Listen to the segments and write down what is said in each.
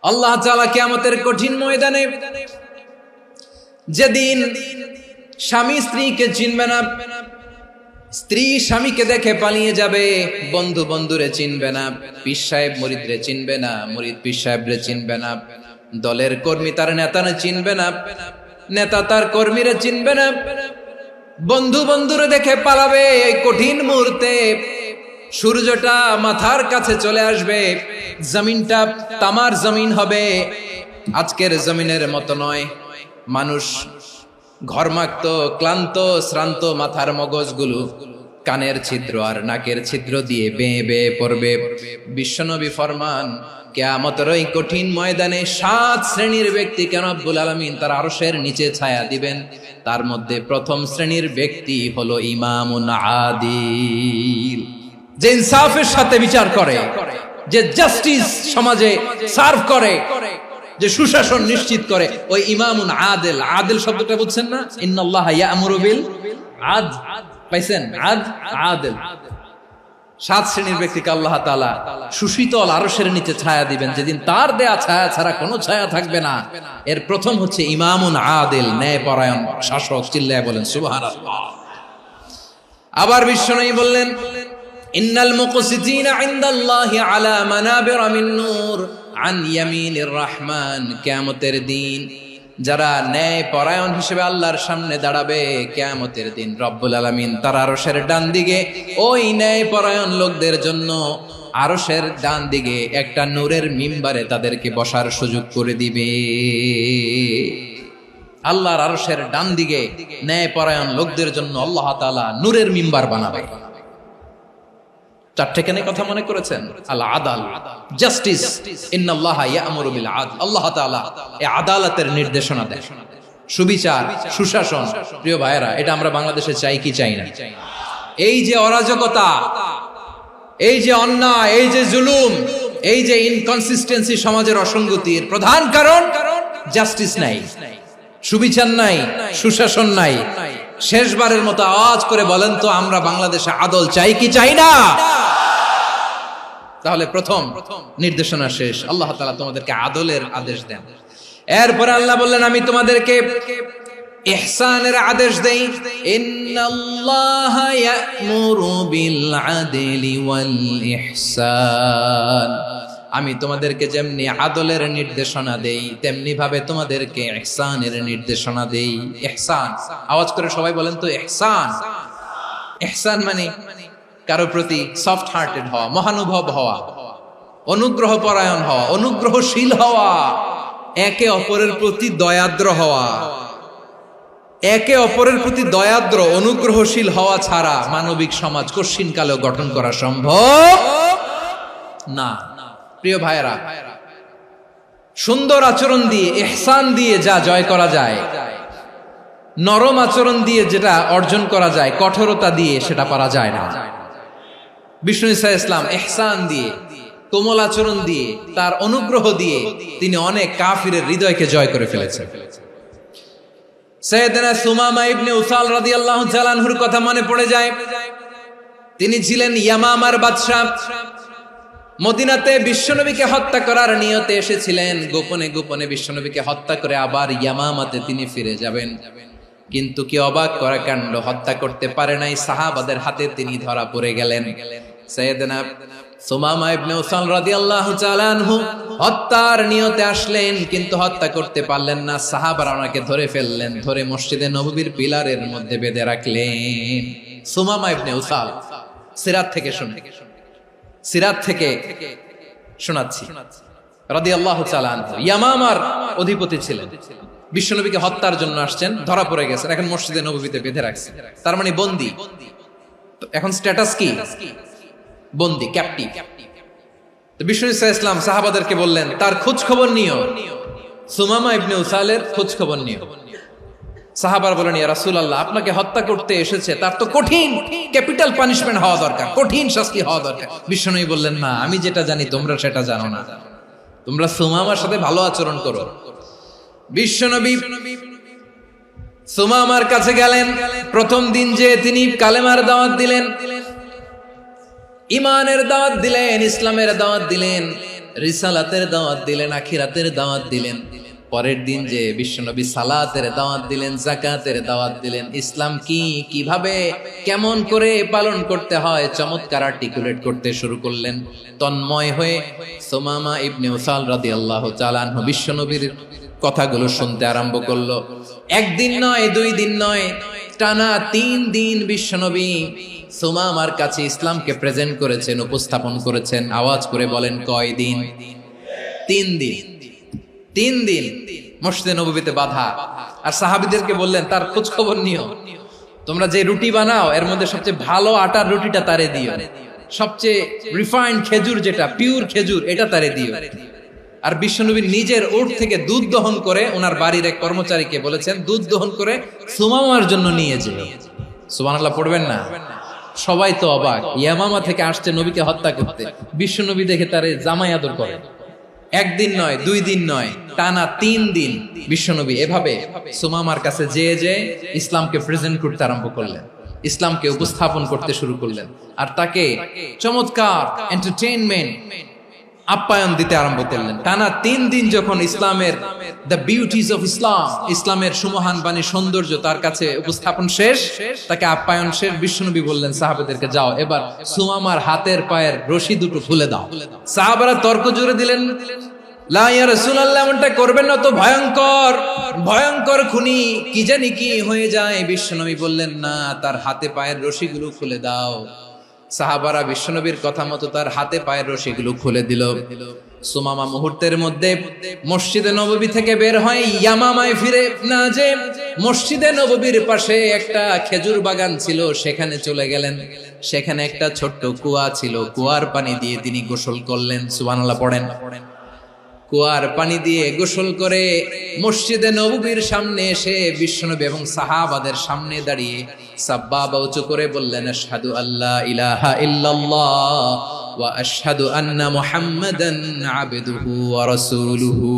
আল্লাহ তাআলা কিয়ামতের কঠিন ময়দানে যেদিন স্বামী স্ত্রীকে চিনবে না, স্ত্রী স্বামীকে দেখে পালিয়ে যাবে, বন্ধু বন্ধুরে চিনবে না, পীর সাহেব মুরিদরে চিনবে না, মুরিদ পীর সাহেবরে চিনবে না, দলের কর্মী তার নেতারে চিনবে না, নেতা তার কর্মীরে চিনবে না, বন্ধু বন্ধুরে দেখে পালাবে। এই কঠিন মুহূর্তে সূর্যটা মাথার কাছে চলে আসবে, জমিনটা তামার জমিন হবে, আজকের জমিনের মতো নয়। মানুষ ঘর্মাক্ত, ক্লান্ত, শ্রান্ত মাথার মগজগুলো কানের ছিদ্র আর নাকের ছিদ্র দিয়ে বেয়ে বেয়ে পড়বে। বিশ্বনবী ফরমান, কিয়ামতের ওই কঠিন ময়দানে 7 শ্রেণীর ব্যক্তিকে রব্বুল আলামিন তার আরশের নিচে ছায়া দিবেন। তার মধ্যে প্রথম শ্রেণীর ব্যক্তি হলো ইমামুন আদিল, যে ইনসাফের সাথে বিচার করে, যে জাস্টিস সমাজে সার্ভ করে, যে সুশাসন নিশ্চিত করে, ওই ইমামুন আদিল। আদিল শব্দটা বুঝছেন না? ইন্নাল্লাহা ইয়া'মুরু বিল আদল, পাইছেন? আদিল। 7 শ্রেণীর ব্যক্তিকে আল্লাহ তাআলা সুশীতল আরশের নিচে ছায়া দিবেন, যেদিন তার দেয়া ছায়া ছাড়া কোনো ছায়া থাকবে না। এর প্রথম হচ্ছে ইমামুন আদিল, ন্যায়পরায়ণ শাসক। চিল্লায় বলেন সুবহানাল্লাহ। আবার বিশ্বনবী বললেন, ইন্নাল মুকসিতিনা ইনদাল্লাহি আলা মানাবিরা মিন নূর আন ইয়ামিনির রহমান। কিয়ামতের দিন যারা ন্যায় পরায়ণ হিসেবে আল্লাহর সামনে দাঁড়াবে, কিয়ামতের দিন রব্বুল আলামিন তার আরশের ডান দিকে ওই ন্যায় পরায়ণ লোকদের জন্য আরশের ডান দিকে একটা নূরের মিম্বারে তাদেরকে বসার সুযোগ করে দিবে। আল্লাহর আরশের ডান দিকে ন্যায় পরায়ণ লোকদের জন্য আল্লাহ তাআলা নূরের মিম্বার বানাবে। 4টে কেন কথা মনে করেছেন? আল আদাল, জাস্টিস। ইন্নাল্লাহা ইয়া'মুরু বিল আদল। আল্লাহ তাআলা এই আদালতের নির্দেশনা দেন, সুবিচার, সুশাসন। প্রিয় ভাইয়েরা, এটা আমরা বাংলাদেশে চাই কি চাই না? এই যে অরাজকতা, এই যে অন্যায়, এই যে জুলুম, এই যে ইনকনসিস্টেন্সি সমাজের অসঙ্গতির প্রধান কারণ জাস্টিস নাই, সুবিচার নাই, সুশাসন নাই। শেষবারের মতো আওয়াজ করে বলেন তো, আমরা বাংলাদেশে আদল চাই কি চাই না? তাহলে প্রথম নির্দেশনা শেষ। আল্লাহ তাআলা তোমাদেরকে আদলের আদেশ দেন। এরপরে আল্লাহ বললেন, আমি তোমাদেরকে ইহসানের আদেশ দেই। ইন্নাল্লাহা ইয়া'মুরু বিল আদলি ওয়াল ইহসান। আমি তোমাদেরকে যেমনি আদলের নির্দেশনা দেই, তেমনি ভাবে তোমাদেরকে ইহসানের নির্দেশনা দেই। ইহসান, আওয়াজ করে সবাই বলেন তো ইহসান। ইহসান মানে কারো প্রতি সফট হার্টেড হওয়া, মহানুভব হওয়া, অনুগ্রহ পরায়ণ হওয়া, অনুগ্রহশীল হওয়া, একে অপরের প্রতি দয়াদ্র হওয়া। একে অপরের প্রতি দয়াদ্র, অনুগ্রহশীল হওয়া ছাড়া মানবিক সমাজ কশিনকালেও গঠন করা সম্ভব না। প্রিয় ভাইয়েরা, সুন্দর আচরণ দিয়ে, ইহসান দিয়ে যা জয় করা যায়, নরম আচরণ দিয়ে যেটা অর্জন করা যায়, কঠোরতা দিয়ে সেটা পারা যায় না। বিষ্ণু ঈসা ইসলাম ইহসান দিয়ে, কোমল আচরণ দিয়ে, তার অনুগ্রহ দিয়ে তিনি অনেক কাফিরের হৃদয়কে জয় করে ফেলেছেন। সাইয়েদনা সুমামা ইবনে উসাল রাদিয়াল্লাহু তাআলা আনহুর কথা মনে পড়ে যায়। তিনি ছিলেন ইয়ামামার বাদশা। মদিনাতে বিশ্বনবীকে হত্যা করার নিয়তে এসেছিলেন। গোপনে গোপনে বিশ্বনবীকে হত্যা করে আবার ইয়ামামাতে তিনি ফিরে যাবেন। কিন্তু কি অবাক করা কাণ্ড, হত্যা করতে পারে নাই, সাহাবাদের হাতে তিনি ধরা পড়ে গেলেন। সাইয়েদনা সুমামা ইবনে উসাল রাদিয়াল্লাহু তাআলা আনহু হত্যার নিয়তে আসলেন, কিন্তু হত্যা করতে পারলেন না। সাহাবারা ওনাকে ধরে ফেললেন, ধরে মসজিদে নববীর পিলারের মধ্যে বেঁধে রাখলেন। সুমামা ইবনে উসাল, সিরাত থেকে শুনে, সিরাত থেকে শোনাচ্ছি, রাদিয়াল্লাহু তাআলা আনহু ইয়ামামার অধিপতি ছিলেন। বিশ্বনবীকে হত্যার জন্য আসছেন, ধরা পড়ে গেছেন, এখন মসজিদে নববীতে বেঁধে রাখছে। তার মানে বন্দী। এখন স্ট্যাটাস কি? বন্দী, ক্যাপটিভ। তো বিষ্ণু ঈসা ইসলাম সাহাবাদেরকে বললেন, তার খোঁজ খবর নিও, সুমামা ইবনে উসালের খোঁজ খবর নিও। সাহাবার বলেন, ইয়া রাসূলুল্লাহ, আপনাকে হত্যা করতে এসেছে, তার তো কঠিন ক্যাপিটাল পানিশমেন্ট হওয়া দরকার, কঠিন শাস্তি হওয়া দরকার। বিশ্বনবী বললেন, না, আমি যেটা জানি তোমরা সেটা জানো না, তোমরা সুমামার সাথে ভালো আচরণ করো। বিশ্বনবী সুমামার কাছে গেলেন। প্রথম দিন যে তিনি কালেমার দাওয়াত দিলেন, ইমানের দাওয়াত দিলেন, ইসলামের দাওয়াত দিলেন, রিসালাতের দাওয়াত দিলেন, আখিরাতের দাওয়াত দিলেন। পরের দিন যে বিশ্বনবী সালাতের দাওয়াত দিলেন, যাকাতের দাওয়াত দিলেন, ইসলাম কি, কিভাবে, কেমন করে পালন করতে হয় চমৎকার আর্টিকুলেট করতে শুরু করলেন। তন্ময় হয়ে সুমামা ইবনে উসাল রাদিয়াল্লাহু তাআলা আনহু বিশ্বনবীর কথাগুলো শুনতে আরম্ভ করলো। একদিন নয়, 2 দিন নয়, টানা 3 দিন বিশ্বনবী সুমামার কাছে ইসলামকে প্রেজেন্ট করেছেন, উপস্থাপন করেছেন। আওয়াজ করে বলেন, কয় দিন? 3 দিন। 3 দিন মসজিদে নববীতে বাধা। আর সাহাবীদেরকে বললেন, তার খোঁজ খবর নিও, তোমরা যে রুটি বানাও এর মধ্যে সবচেয়ে ভালো আটার রুটিটা তারে দিও, সবচেয়ে রিফাইন্ড খেজুর, যেটা পিওর খেজুর, এটা তারে দিও। আর বিশ্বনবী নিজের উট থেকে দুধ দহন করে ওনার বাড়ির এক কর্মচারীকে বলেছেন, দুধ দহন করে সুমামার জন্য নিয়ে যেও। সুবহানাল্লাহ পড়বেন না? সবাই তো অবাক, ইয়ামামা থেকে আসছে নবীকে হত্যা করতে, বিশ্বনবী দেখে তারে জামাই আদর করে। একদিন নয়, 2 দিন নয়, টানা 3 দিন বিশ্বনবী এভাবে সুমামার কাছে যেয়ে ইসলামকে প্রেজেন্ট করতে আরম্ভ করলেন, ইসলামকে উপস্থাপন করতে শুরু করলেন। আর তাকে চমৎকার এন্টারটেইনমেন্ট, আপ্যায়ন দিতে আরম্ভ করলেন। টানা 3 দিন যখন ইসলামের দ্য বিউটিজ অফ ইসলাম, ইসলামের সুমহান বাণী, সৌন্দর্য তার কাছে উপস্থাপন শেষ, তাকে আপ্যায়ন শেষ, বিশ্বনবী বললেন সাহাবাদেরকে, যাও এবার সুমামার হাতের পায়ের রশি দুটো খুলে দাও। সাহাবারা তর্ক জুড়ে দিলেন, লা ইয়া রাসূলুল্লাহ, এমনটা করবেন না, তো ভয়ঙ্কর ভয়ঙ্কর খুনি, কি জানি কি হয়ে যায়। বিশ্বনবী বললেন, না, তার হাতে পায়ের রশিগুলো খুলে দাও। সাহাবারা বিশ্বনবীর কথা মতো তার হাতে পায়ের রশিগুলো খুলে দিল। সুমামা মুহূর্তের মধ্যে মসজিদে নববী থেকে বের হয়, ইয়ামামায় ফিরে না যে মসজিদে নববীর পাশে একটা খেজুর বাগান ছিল, সেখানে চলে গেলেন। সেখানে একটা ছোট্ট কুয়া ছিল, কুয়ার পানি দিয়ে তিনি গোসল করলেন। সুবহানাল্লাহ পড়েন। কুয়ার পানি দিয়ে গোসল করে মসজিদে নববীর সামনে এসে বিশ্বনবী এবং সাহাবাদের সামনে দাঁড়িয়ে সাব্বাবা উঁচু করে বললেন, আশহাদু আল্লা ইলাহা ইল্লাল্লাহ ওয়া আশহাদু আন্না মুহাম্মাদান আবদুহু ওয়া রাসূলুহু।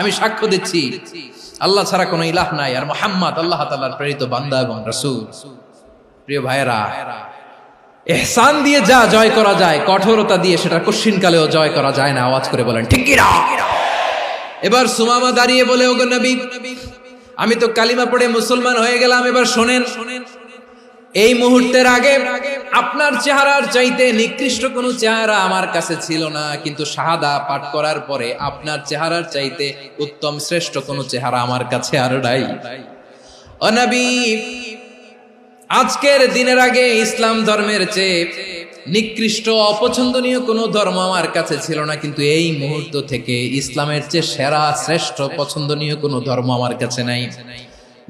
আমি সাক্ষ্য দিচ্ছি আল্লাহ ছাড়া কোনো ইলাহ নাই, আর মুহাম্মদ আল্লাহ তাআলার প্রেরিত বান্দা এবং রাসূল। প্রিয় ভাইয়েরা, ইহসান দিয়ে যা জয় করা যায়, কঠোরতা দিয়ে সেটা কঠিনকালেও জয় করা যায় না। আওয়াজ করে বলেন, ঠিক কি না? এবার সুমামা দাঁড়িয়ে বলে, ওগো নবী, আমি তো কালিমা পড়ে মুসলমান হয়ে গেলাম, এবার শোনেন, এই মুহূর্তের আগে আপনার চেহারার চাইতে নিকৃষ্ট কোনো চেহারা আমার কাছে ছিল না, কিন্তু শাহাদা পাঠ করার পরে আপনার চেহারার চাইতে উত্তম শ্রেষ্ঠ কোনো চেহারা আমার কাছে আর নাই। ও নবী, আজকের দিনের আগে ইসলাম ধর্মের চেয়ে নিকৃষ্ট অপছন্দনীয় কোনো ধর্ম আমার কাছে ছিল না, কিন্তু এই মুহূর্ত থেকে ইসলামের চেয়ে সেরা শ্রেষ্ঠ পছন্দনীয় কোনো ধর্ম আমার কাছে নাই।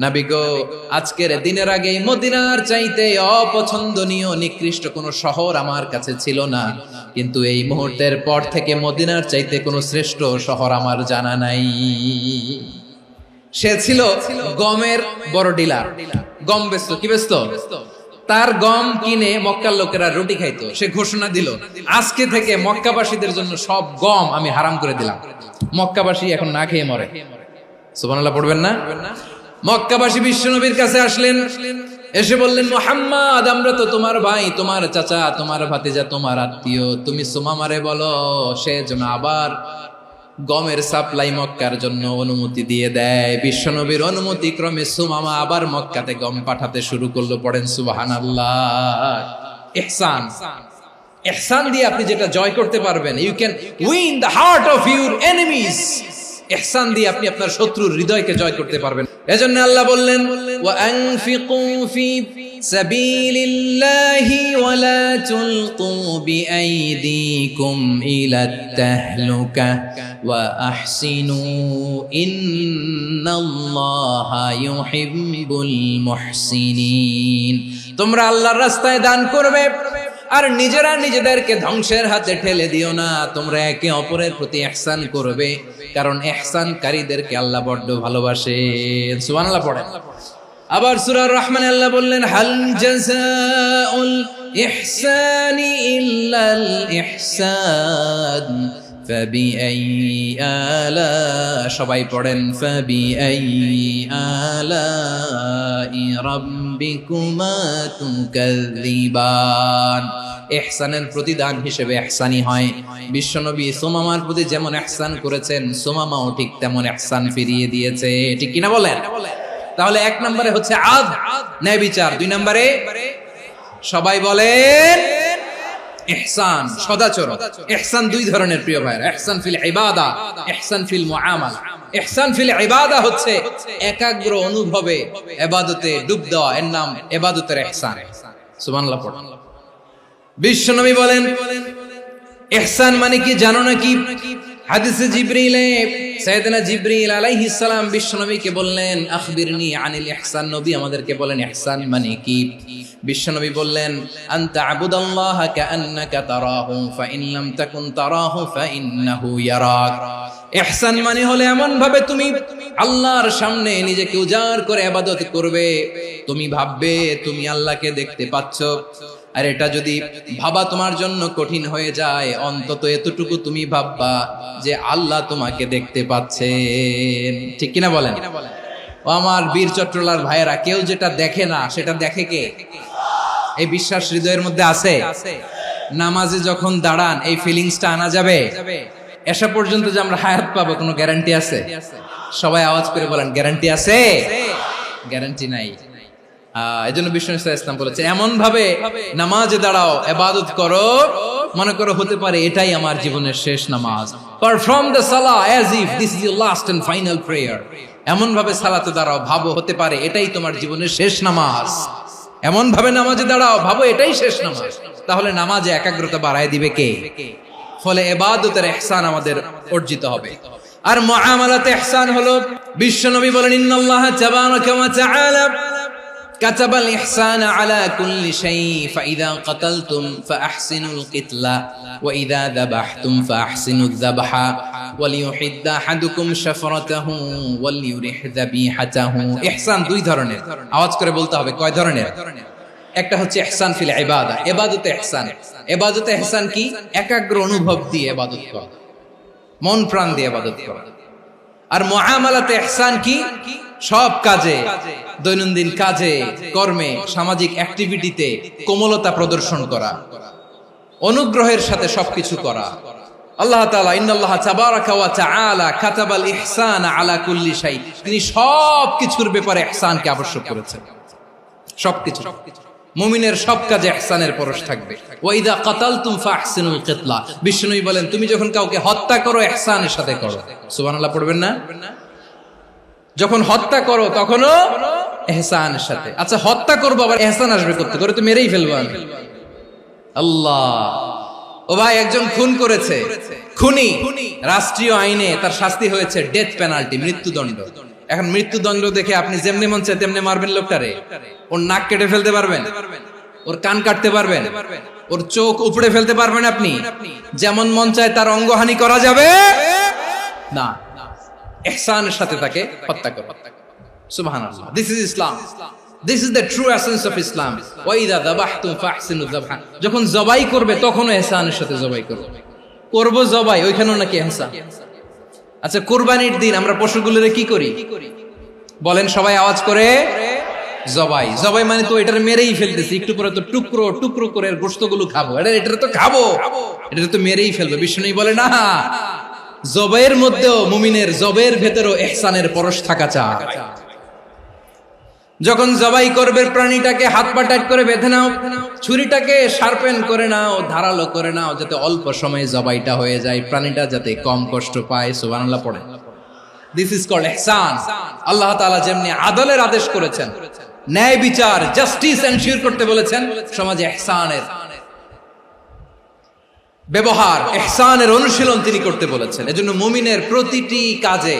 নবী গো, আজকের দিনের আগে মদিনার চাইতে অপছন্দনীয় নিকৃষ্ট কোনো শহর আমার কাছে ছিল না, কিন্তু এই মুহূর্তের পর থেকে মদিনার চাইতে কোনো শ্রেষ্ঠ শহর আমার জানা নাই। সে ছিল গমের বড় ডিলার, গম বেচতো। কি বেচতো? তার গম কিনে মক্কার লোকেরা রুটি খাইতো। সে ঘোষণা দিল, আজকে থেকে মক্কাবাসীদের জন্য সব গম আমি হারাম করে দিলাম, মক্কাবাসী এখন না খেয়ে মরে। সুবহানাল্লাহ পড়বেন না? মক্কাবাসী বিশ্বনবীর কাছে আসলেন, এসে বললেন, মুহাম্মদ, আমরা তো তোমার ভাই, তোমার চাচা, তোমার ভাতিজা, তোমার আত্মীয়, তুমি সুমামারে বলো সে যেন আবার গমের সাপ্লাই মক্কার জন্য অনুমতি দিয়ে দেয়। বিশ্বনবীর অনুমতি ক্রমে সুমামা আবার মক্কাতে গম পাঠাতে শুরু করলো। পড়েন সুবহানাল্লাহ। ইহসান, ইহসান দিয়ে আপনি যেটা জয় করতে পারবেন, you can win the heart of your enemies. ইহসান দিয়ে আপনি আপনার শত্রুর হৃদয়কে জয় করতে পারবেন। এজন্য আল্লাহ বললেন, ওয়া আনফিকু ফি সাবিলিল্লাহি ওয়া লা তুলকু বিআইদিকুম ইলাত তাহলুকা ওয়া আহসিনু ইন্নাল্লাহা ইউহিব্বুল মুহসিনিন। তোমরা আল্লাহর রাস্তায় দান করবে আর নিজেরা নিজেদেরকে ধ্বংসের হাতে ঠেলে দিও না। তোমরা একে অপরের প্রতি ইহসান করবে, কারণ ইহসানকারীদেরকে আল্লাহ বড় ভালোবাসেন। সুবহানাল্লাহ পড়েন। আবার সূরা রহমানে আল্লাহ বললেন, হাল জাযাউল ইহসানি ইল্লাল ইহসান ফাবিআইয়ি আলা, সবাই পড়েন ফাবিআইয়ি আলাই রাব্বিকুমা তুকাযযিবান। ইহসানের প্রতিদান হিসেবে ইহসানি হয়। বিশ্বনবী সুমামার প্রতি যেমন ইহসান করেছেন, সুমামাও ঠিক তেমন ইহসান ফিরিয়ে দিয়েছে। ঠিক কিনা বলেন? তাহলে এক নম্বরে হচ্ছে আদ, ন্যায় বিচার। দুই নম্বরে সবাই বলেন ইহসান, সদাচরণ। ইহসান দুই ধরনের প্রিয় ভাইরা, ইহসান ফিল ইবাদা, ইহসান ফিল মুআমালা। ইহসান ফিল ইবাদা হচ্ছে একাগ্র অনুভবে ইবাদতে ডুব দেওয়া, এর নাম ইবাদতের ইহসান। সুবহানাল্লাহ পড়ুন। বিশ্বনবী বলেন ইহসান মানে কি জানো নাকি? হাদিসে জিবরিলে সাইয়েদনা জিবরিল আলাইহিস সালাম বিশ্বনবীকে বললেন আখবিরনি আনিল ইহসান। নবী আমাদেরকে বলেন ইহসান মানে কি? বিশ্বনবী বললেন আনতা আবুদাল্লাহা কাআন্নাকা তারাহু ফাইন লাম তাকুন তারাহু ফাইন্নাহু ইয়ারাক। ইহসান মানে হলো এমন ভাবে তুমি আল্লাহর সামনে নিজেকে উজাড় করে ইবাদত করবে, তুমি ভাববে তুমি আল্লাহকে দেখতে পাচ্ছ। আর এটা যদি ভাবা তোমার জন্য কঠিন হয়ে যায়, অন্তত এতটুকু তুমি ভাববা যে আল্লাহ তোমাকে দেখতে পাচ্ছেন। ঠিক কিনা বলেন? ও আমার বীর চট্টলার ভাইয়েরা, কেউ যেটা দেখে না সেটা দেখে কে? এই বিশ্বাস হৃদয়ের মধ্যে আছে? নামাজে যখন দাঁড়ান এই ফিলিংসটা আনা যাবে? এসা পর্যন্ত যে আমরা হায়াত পাবো কোনো গ্যারান্টি আছে? সবাই আওয়াজ করে বলেন গ্যারান্টি আছে? গ্যারান্টি নাই। এজন্য বিষ্ণু ইসলাম বলেছে এমন ভাবে নামাজে দাঁড়াও, ইবাদত করো, মনে করো হতে পারে এটাই আমার জীবনের শেষ নামাজ। পারফর্ম দ্য সালাহ as if this is your last and final prayer. এমন ভাবে সালাতে দাঁড়াও, ভাবো হতে পারে এটাই তোমার জীবনের শেষ নামাজ। এমন ভাবে নামাজে দাঁড়াও, ভাবো এটাই শেষ নামাজ। তাহলে নামাজে একাগ্রতা বাড়ায় দিবে কে? ফলে ইবাদতের ইহসান আমাদের অর্জিত হবে। আর মুআমালাতে ইহসান হলো, বিশ্বনবী বলেন ইন্নাল্লাহা তাবারাকা ওয়া তাআলা কাতাবাল ইহসানা আলা কুল্লি শাই ফাইযা কাতালতুম ফাআহসিনুল কিতলা ওয়া ইযা যাবাহতুম ফাআহসিনুয যাবহা ওয়ালিয়ুহিদ্দা আহাদুকুম শাফরাতাহু ওয়ালিয়ুরিহ যাবিহাতাহু। ইহসান দুই ধরনের, আওয়াজ করে বলতে হবে কয় ধরনের? একটা হচ্ছে ইহসান ফিল ইবাদা, ইবাদতে ইহসান। ইবাদতে ইহসান কি? একাগ্র অনুভব দিয়ে ইবাদত করা, মন প্রাণ দিয়ে ইবাদত করা। আর মুআমালাতে ইহসান কি? সব কাজে, দৈনন্দিন কাজে, কর্মে, সামাজিক অ্যাক্টিভিটিতে কোমলতা প্রদর্শন করা, অনুগ্রহের সাথে সবকিছু করা। আল্লাহ তাআলা ইন্নাল্লাহা তাবারাকা ওয়া তাআলা কাতাবাল ইহসানা আলা কুল্লি শাই, তিনি সবকিছুর ব্যাপারে ইহসানকে আবশ্যক করেছেন। সবকিছু, মুমিনের সব কাজে ইহসানের পরশ থাকবে। ওয়া ইযা কাতালতুম ফাহসিনুল কিতলা, বিষ্ণুই বলেন তুমি যখন কাউকে হত্যা করো ইহসানের সাথে করো। সুবহানাল্লাহ পড়বেন না? যখন হত্যা করো তখনও ইহসানের সাথে। আচ্ছা হত্যা করবো আবার ইহসান আসবে করতে করে তো মেরেই ফেলবো আমি। আল্লাহ, ও ভাই একজন খুন করেছে, খুনি, রাষ্ট্রীয় আইনে তার শাস্তি হয়েছে ডেথ পেনাল্টি, মৃত্যুদণ্ড। এখন মৃত্যুদণ্ড দেখে আপনি যেমনি মন চায় তেমনি মারবেন লোকটারে? ওর নাক কেটে ফেলতে পারবেন? ওর কান কাটতে পারবেন? ওর চোখ উপড়ে ফেলতে পারবেন আপনি? যেমন মন চায় তার অঙ্গহানি করা যাবে না। ইহসানের সাথে তাকে হত্যা করো। সুবহানাল্লাহ, this is Islam, this is the true essence of Islam. ওয়া ইযা যাবাহতুম ফাহসিনুয যাবহা, যখন জবাই করবে তখনও ইহসানের সাথে জবাই করবে। করব জবাই, ওইখানেও নাকি ইহসান। আচ্ছা কুরবানির দিন আমরা পশুগুলোরে কি করি বলেন সবাই আওয়াজ করে? জবাই। জবাই মানে তো এটারে মেরেই ফেলতেছি, একটু পরে তো টুকরো টুকরো করে গোশতগুলো খাবো, এটা তো খাবো, এটা তো মেরেই ফেলবো। বিষ্ণু বলে না, জবাইয়ের মধ্যেও মুমিনের জবাইয়ের ভেতরেও ইহসানের পরশ থাকা চাই। যখন জবাই করবে প্রাণীটাকে হাত পা টাইট করে বেঁধে নাও, ছুরিটাকে শার্পেন করে নাও, ধারালো করে নাও, যাতে অল্প সময়ে জবাইটা হয়ে যায়, প্রাণীটা যাতে কম কষ্ট পায়। সুবহানাল্লাহ পড়ে। দিস ইজ কল্ড ইহসান। আল্লাহ তাআলা যেমনি আদলের আদেশ করেছেন, ন্যায় বিচার, জাস্টিস এনশিওর করতে বলেছেন, সমাজে ইহসানের ব্যবহার, ইহসানের অনুশীলন তিনি করতে বলেছেন। এজন্য মুমিনের প্রতিটি কাজে,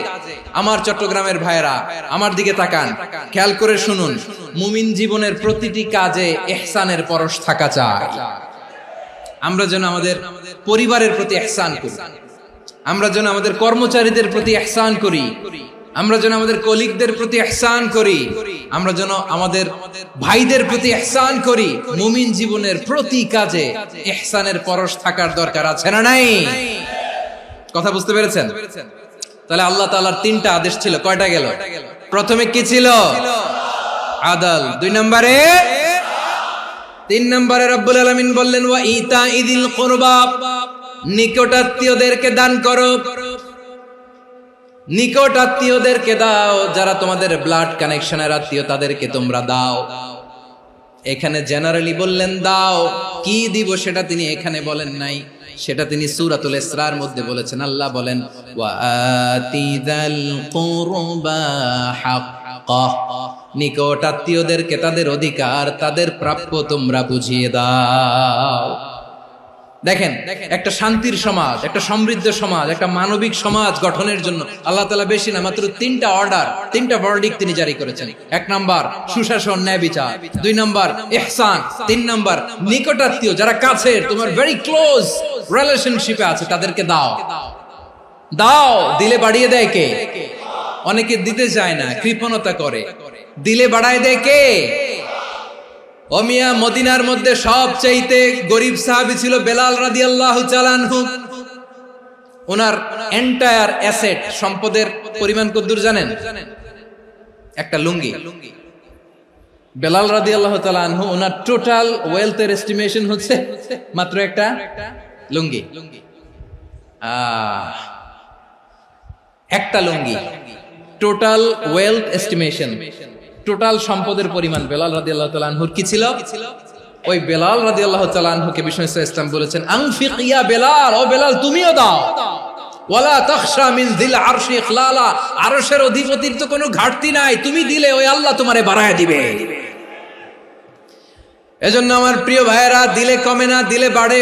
আমার চট্টগ্রামের ভাইয়েরা আমার দিকে তাকান, খেয়াল করে শুনুন, মুমিন জীবনের প্রতিটি কাজে ইহসানের পরশ থাকা চাই। আমরা যেন আমাদের পরিবারের প্রতি ইহসান করি, আমরা যেন আমাদের কর্মচারীদের প্রতি ইহসান করি, আমরা যেন আমাদের কলিগদের প্রতি ইহসান করি, আমরা যেন আমাদের ভাইদের প্রতি ইহসান করি। মুমিন জীবনের প্রতি কাজে ইহসানের পরশ থাকার দরকার আছে না নাই? কথা বুঝতে পেরেছেন? তাহলে আল্লাহ তাআলার তিনটা আদেশ ছিল, কয়টা গেল? প্রথমে কি ছিল? আদল। 2 নম্বরে, 3 নম্বরে রব্বুল আলামিন বললেন ওয়া ইতাইদিল কুরবা, নিকটাত্মীয়দেরকে দান করো। নিকট আত্মীয়দেরকে দাও, যারা তোমাদের ব্লাড কানেকশনের আত্মীয় তাদেরকে তোমরা দাও। এখানে জেনারেলি বললেন দাও, কি দিব সেটা তিনি এখানে বলেন নাই, সেটা তিনি সূরাতুল ইসরার মধ্যে বলেছেন। আল্লাহ বলেন ওয়া আতিযাল কুরবা হাক্কাহ, নিকট আত্মীয়দেরকে তাদের অধিকার, তাদের প্রাপ্য তোমরা বুঝিয়ে দাও। দেখেন, একটা শান্তির সমাজ, একটা সমৃদ্ধ সমাজ, একটা মানবিক সমাজ গঠনের জন্য আল্লাহ তাআলা বেশি না, মাত্র 3টা অর্ডার, 3টা ভার্ডিক্ট তিনি জারি করেছেন। 1 নাম্বার সুশাসন, ন্যায় বিচার। 2 নাম্বার ইহসান। 3 নাম্বার নিকটাত্মীয়, যারা কাছের, তোমার ভেরি ক্লোজ রিলেশনশিপে আছে, তাদেরকে দাও। দাও, দিলে বাড়িয়ে দেয় কে? অনেকে দিতে চায় না, কৃপণতা করে। দিলে বাড়ায় দেয় কে? ও মিয়া, মদিনার মধ্যে সবচাইতে গরিব সাহাবী ছিল বেলাল রাদিয়াল্লাহু তাআলা আনহু। ওনার এন্টায়ার অ্যাসেট, সম্পদের পরিমাণ কতদূর জানেন? একটা লুঙ্গি। বেলাল রাদিয়াল্লাহু তাআলা আনহু, ওনার টোটাল ওয়েলথের এস্টিমেশন হচ্ছে মাত্র একটা লুঙ্গি। একটা লুঙ্গি, টোটাল ওয়েলথ এস্টিমেশন, টোটাল সম্পদের পরিমাণ বেলাল রাদিয়াল্লাহু তাআলা আনহুর কি ছিল? ওই বেলাল রাদিয়াল্লাহু তাআলা আনহুকে বিষ্ণু ইসলাম বলেছেন আনফিক ইয়া বেলাল, ও বেলাল তুমিও দাও। ওয়ালা তাখশা মিন যিল আরশি ইখলালা, আরশের অধিপতির তো কোনো ঘাটতি নাই, তুমি দিলে ওই আল্লাহ তোমারে বাড়ায় দিবে। এজন্য আমার প্রিয় ভাইয়েরা, দিলে কমে না, দিলে বাড়ে।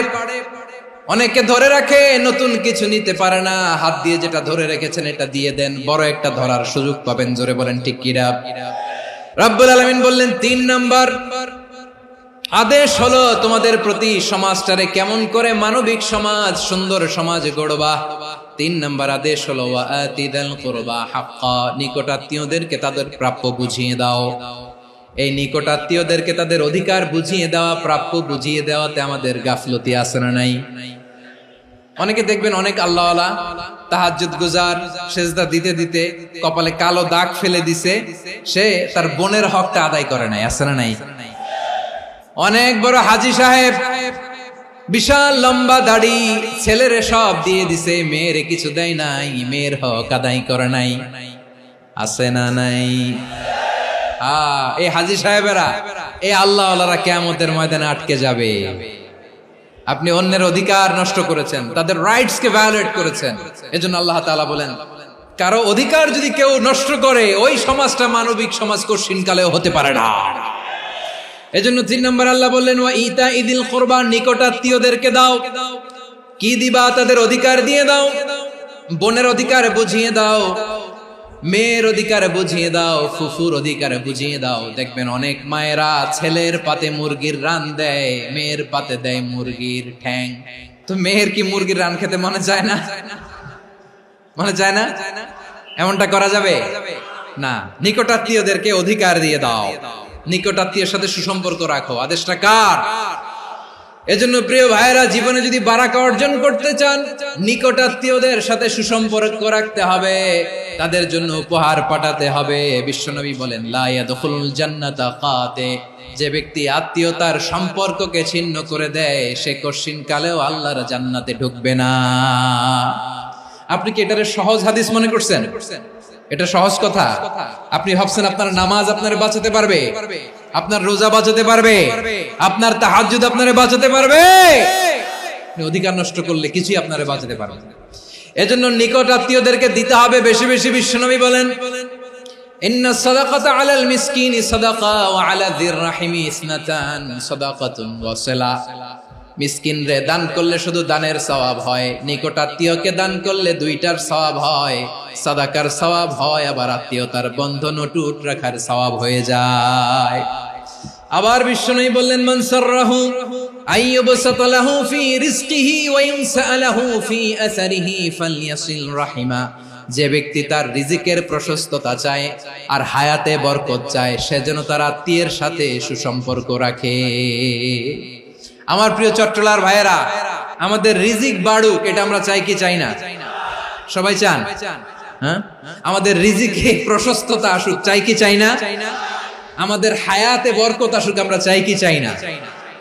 অনেকে ধরে রাখে, নতুন কিছু নিতে পারে না, হাত দিয়ে যেটা ধরে রেখেছেন এটা দিয়ে দেন, বড় একটা ধরার সুযোগ পাবেন। জোরে বলেন ঠিক কিনা? রব্বুল আলামিন বললেন 3 নাম্বার আদেশ হলো তোমাদের প্রতি সমাজটারে কেমন করে মানবিক সমাজ, সুন্দর সমাজ গড়বা। 3 নাম্বার আদেশ হলো ওয়া আতিদাল কুরবা হাক্কা, নিকটাত্মীয়দেরকে তাদের প্রাপ্য বুঝিয়ে দাও। এই নিকটাত্মীয়দেরকে তাদের অধিকার বুঝিয়ে দেওয়া, প্রাপ্য বুঝিয়ে দেওয়াতে আমাদের গাফলতি আছে না নাই? অনেকে দেখবেন অনেক আল্লাহওয়ালা, তাহাজ্জুদ গুজার, সেজদা দিতে দিতে কপালে কালো দাগ ফেলে দিছে, সে তার বোনের হকটা আদায় করে নাই, আছে না নাই? অনেক বড় হাজী সাহেব, বিশাল লম্বা দাড়ি, ছেলেরে সব দিয়ে দিছে, মেয়েরে কিছু দেয় নাই, মেয়ের হক আদায় করে নাই, আছে না নাই? এই হাজী সাহেবেরা, এই আল্লাহওয়ালারা কিয়ামতের ময়দানে আটকে যাবে। আপনি অন্যের অধিকার নষ্ট করেছেন, তাদের রাইটস কে ভায়োলেট করেছেন। এজন্য আল্লাহ তাআলা বলেন, কারো অধিকার যদি কেউ নষ্ট করে, ওই সমাজটা মানবিক সমাজ কঠিনকালেও হতে পারে না। এজন্য 3 নম্বর আল্লাহ বললেন ওয়া ইতাইদিল কুরবা, নিকটাত্মীয়দেরকে দাও। কি দিবা? তাদের অধিকার দিয়ে দাও। বোনের অধিকার বুঝিয়ে দাও, মেয়ের অধিকার বুঝিয়ে দাও, ফুফুর অধিকার বুঝিয়ে দাও। দেখবেন অনেক মায়েরা ছেলের পাতে মুরগির রান দেয়, মেয়ের পাতে দেয় মুরগির ঠ্যাং। তো মেয়ের কি মুরগির রান খেতে মনে যায় না? মনে যায় না? এমনটা করা যাবে না। নিকটাত্মীয়দেরকে অধিকার দিয়ে দাও, নিকটাত্মীয়ের সাথে সুসম্পর্ক রাখো। আদেশটা কার? এজন্য প্রিয় ভাইয়েরা, জীবনে যদি বারাকা অর্জন করতে চান, নিকটাত্মীয়দের সাথে সুসম্পর্ক রাখতে হবে, তাদের জন্য উপহার পাঠাতে হবে। বিশ্বনবী বলেন লা ইয়াদখুলুল জান্নাতা কাতে, যে ব্যক্তি আত্মীয়তার সম্পর্ককে ছিন্ন করে দেয়, সে কঠিন কালেও আল্লাহর জান্নাতে ঢুকবে না। আপনি কি এটারে সহজ হাদিস মনে করছেন? এটা সহজ কথা? আপনি ভাবছেন আপনার নামাজ আপনারে বাঁচাতে পারবে, আপনার রোজা বাঁচাতে পারবে, আপনার তাহাজ্জুদ আপনারে বাঁচাতে পারবে? অধিকার নষ্ট করলে কিছুই আপনারে বাঁচাতে পারবে না। এজন্য নিকট আত্মীয়দেরকে দিতে হবে বেশি বেশি। বিশ্বনবী বলেন ইন্না সাদাকাতা আলাল মিসকিনি সাদাকা ওয়া আলা যির রাহিমি ইসনাতান সাদাকাতুন ওয়া সিলা। মিসকিন রে দান করলে শুধু দানের সওয়াব হয়, নিকট আত্মীয়কে দান করলে 2টার সওয়াব হয়, সাদাকার সওয়াব হয়, আবার আত্মীয়তার বন্ধন অটুট রাখার সওয়াব হয়ে যায়। আবার বিশ্বনবী বললেন মান সাররাহু আইয়ুবসাতা লাহু ফি রিজকিহি ওয়া ইনসালাহু ফি আসারিহি ফালইয়াসিল রাহিমা। যে ব্যক্তি তার রিজিকের প্রশস্ততা চায় আর হায়াতে বরকত চায়, সে যেন তার আত্মীয়ের সাথে সুসম্পর্ক রাখে। আমার প্রিয় চট্টলার ভাইয়েরা, আমাদের রিজিক বাড়ুক, এটা আমরা চাই কি চাই না? সবাই চান? হ্যাঁ, আমাদের রিজিকে প্রশস্ততা আসুক, চাই কি চাই না? আমাদের হায়াতে বরকত আসুক, আমরা চাই কি চাই না?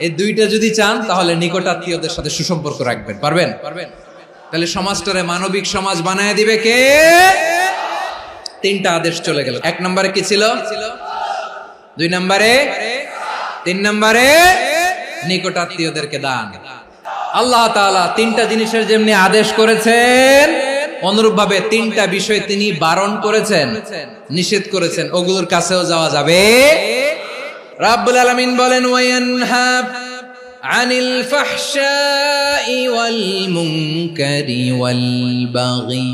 এই দুইটা যদি চান তাহলে নিকটাত্মীয়দের সাথে সুসম্পর্ক রাখবেন। পারবেন? তাহলে সমাজটারে মানবিক সমাজ বানায় দিবে কে? তিনটা আদেশ চলে গেল। 1 নম্বরে কি ছিল? 2 নম্বরে, 3 নম্বরে নিকটাত্মীয়দেরকে দান। আল্লাহ তাআলা তিনটা জিনিসের যেমনি আদেশ করেছেন, অনুরূপ ভাবে তিনটা বিষয় তিনি বারণ করেছেন, নিষেধ করেছেন, ওগুলোর কাছেও যাওয়া যাবে। রাব্বুল আলামিন বলেন, ওয়ায়ানহা আনিল ফাহশাই ওয়াল মুনকারি ওয়াল বাগি।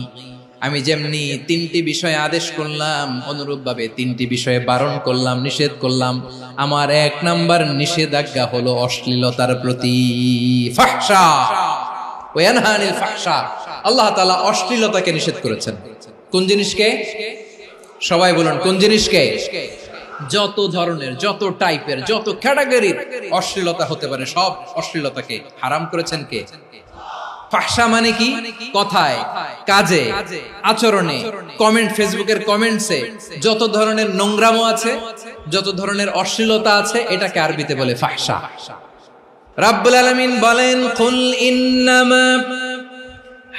আমি যেমনি তিনটি বিষয়ে আদেশ করলাম, অনুরূপ ভাবে তিনটি বিষয়ে বারণ করলাম, নিষেধ করলাম। আমার 1 নাম্বার নিষেধাজ্ঞা হলো অশ্লীলতার প্রতি। ফাহশা, ওয়ায়ানহা আনিল ফাহশা, আল্লাহ তাআলা অশ্লীলতাকে নিষেধ করেছেন। কোন জিনিসকে? সবাই বলুন, কোন জিনিসকে? যত ধরনের, যত টাইপের, যত ক্যাটাগরির অশ্লীলতা হতে পারে সব অশ্লীলতাকে হারাম করেছেন কে? ফাহশা মানে কি? কথায়, কাজে, আচরণে, কমেন্ট, ফেসবুকের কমেন্টসে যত ধরনের নোংরামো আছে, যত ধরনের অশ্লীলতা আছে, এটাকে আরবিতে বলে ফাহশা। রাব্বুল আলামিন বলেন, কুল ইন্নামা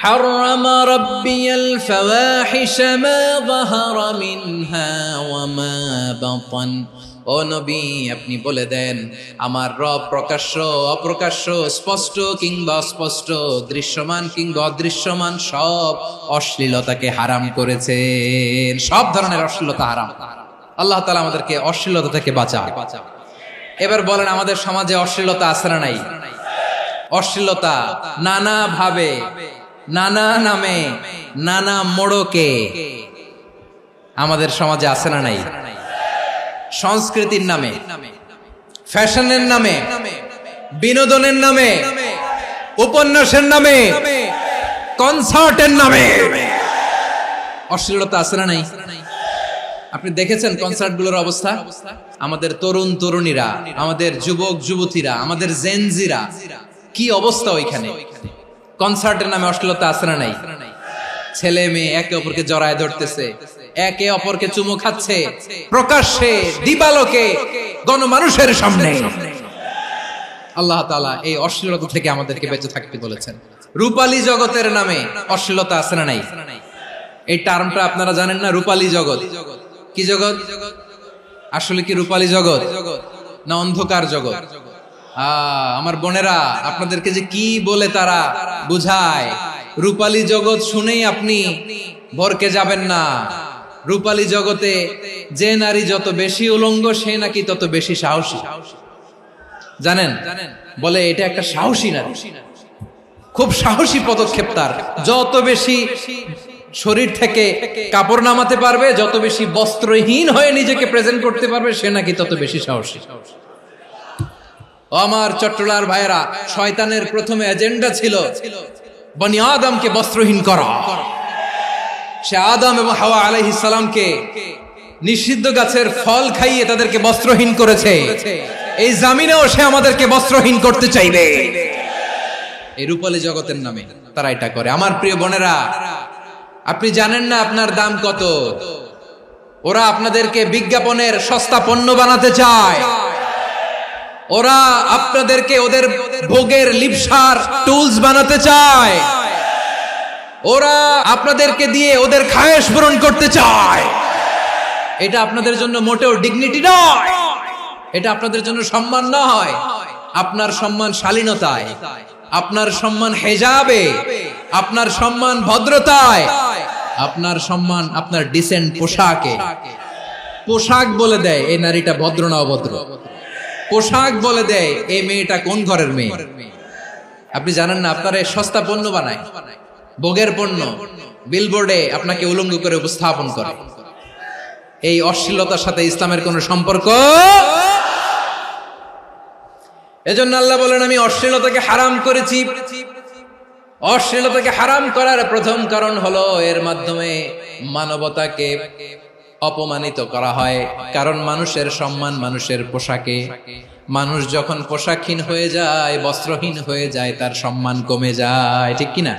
حرم ربي الفواحش ما ظهر منها وما بطن। ও নবী, আপনি বলে দেন, আমার রব প্রকাশ্য, অপ্রকাশ্য, স্পষ্ট কিংবা অস্পষ্ট, দৃশ্যমান কিংবা অদৃশ্যমান সব অশ্লীলতাকে হারাম করেছেন। সব ধরনের অশ্লীলতা হারাম। আল্লাহ তাআলা আমাদেরকে অশ্লীলতা থেকে বাঁচান। এবার বলেন, আমাদের সমাজে অশ্লীলতা আছে না নাই? অশ্লীলতা নানা ভাবে, নানা নামে, নানা মোড়কে আমাদের সমাজে আছে না নাই? সংস্কৃতির নামে, ফ্যাশনের নামে, বিনোদনের নামে, উপন্যাসের নামে, কনসার্টের নামে অশ্লীলতা আছে না নাই? আপনি দেখেছেন কনসার্টগুলোর অবস্থা? আমাদের তরুণ তরুণীরা, আমাদের যুবক যুবতীরা, আমাদের জেনজিরা, কি অবস্থা ওইখানে? কনসার্টের নামে অশ্লীলতা আছে না নাই? ছেলে মেয়ে একে অপরকে জড়ায় ধরতেছে, একে অপরকে চুমু খাচ্ছে, প্রকাশ্যে, দিবালোকে, গণমানুষের সামনে। আল্লাহ তাআলা এই অশ্লীলতা থেকে আমাদেরকে বেঁচে থাকতে বলেছেন। রূপালী জগতের নামে অশ্লীলতা আছে না নাই? এই টার্মটা আপনারা জানেন না? রূপালী জগৎ কি জগৎ? আসলে কি রূপালী জগৎ না অন্ধকার জগৎ? আমার বোনেরা, আপনাদেরকে যে কি বলে তারা বুঝায়, রূপালী জগৎ শুনেই আপনি ভরকে যাবেন না। রূপালী জগতে যে নারী যত বেশি উলঙ্গ, সে নাকি তত বেশি সাহসী। জানেন? বলে এটা একটা সাহসী নারী, খুব সাহসী পদক্ষেপ তার। যত বেশি শরীর থেকে কাপড় নামাতে পারবে, যত বেশি বস্ত্রহীন হয়ে নিজেকে প্রেজেন্ট করতে পারবে, সে নাকি তত বেশি সাহসী। আমার চট্টলার ভাইয়েরা, শয়তানের প্রথমে এজেন্ডা ছিল বনি আদমকে বস্ত্রহীন করা। সে আদম এবং হাওয়া আলাইহিস সালামকে নিষিদ্ধ গাছের ফল খাইয়ে তাদেরকে বস্ত্রহীন করেছে। এই জামিনেও সে আমাদেরকে বস্ত্রহীন করতে চাইবে। এই রূপালী জগতের নামে তারা এটা করে। আমার প্রিয় বোনেরা, আপনি জানেন না আপনার দাম কত? ওরা আপনাদেরকে বিজ্ঞাপনের সস্তা পণ্য বানাতে চায়। ওরা আপনাদেরকে ওদের ভোগের লিপসার টুলস বানাতে চায়। ওরা আপনাদেরকে দিয়ে ওদের খায়েশ পূরণ করতে চায়। এটা আপনাদের জন্য মোটেও ডিগনিটি নয়, এটা আপনাদের জন্য সম্মান নয়। আপনার সম্মান শালীনতায়, আপনার সম্মান হেজাবে, আপনার সম্মান ভদ্রতায়, আপনার সম্মান আপনার ডিসেন্ট পোশাকে। পোশাক বলে দেয় এই নারীটা ভদ্র না অভদ্র। পোশাক বলে দেয় এই মেয়েটা কোন ঘরের মেয়ে। আপনি জানেন না, আপনার সস্তা পণ্য বানায়, ভোগের পণ্য, বিলবোর্ডে আপনাকে উলঙ্গ করে উপস্থাপন করে। এই অশ্লীলতার সাথে ইসলামের কোন সম্পর্ক। এজন্য আল্লাহ বলেন, আমি অশ্লীলতাকে হারাম করেছি। অশ্লীলতাকে হারাম করার প্রথম কারণ হলো এর মাধ্যমে মানবতাকে অপমানিত করা হয়। কারণ মানুষের সম্মান মানুষের পোশাকে। মানুষ যখন পোশাকহীন হয়ে যায়, বস্ত্রহীন হয়ে যায়, তার সম্মান কমে যায়। ঠিক কিনা?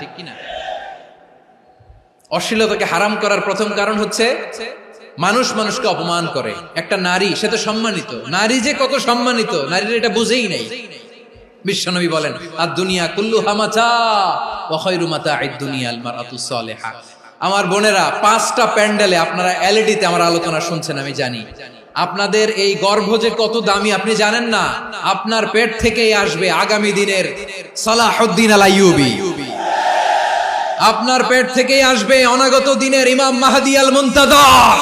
অশ্লীলতাকে হারাম করার প্রথম কারণ হচ্ছে মানুষ মানুষকে অপমান করে। একটা নারী, সে তো সম্মানিত, নারী যে কত সম্মানিত নারীর এটা বুঝেই নাই। বিশ্বনবী বলেন আদ-দুনিয়া কুল্লুহা মাতা ওয়া খায়রু মাতা'আদ দুনিয়া আল মারআতুস সালিহা। আমার বোনেরা, 5টা প্যান্ডেলে আপনারা এলইডিতে আমার আলোচনা শুনছেন, আমি জানি। আপনাদের এই গর্ভ যে কত দামি আপনি জানেন না। আপনার পেট থেকেই আসবে আগামী দিনের সালাহুদ্দিন আল আইয়ুবী, আপনার পেট থেকেই আসবে অনাগত দিনের ইমাম মাহদী আল মুনতাযর,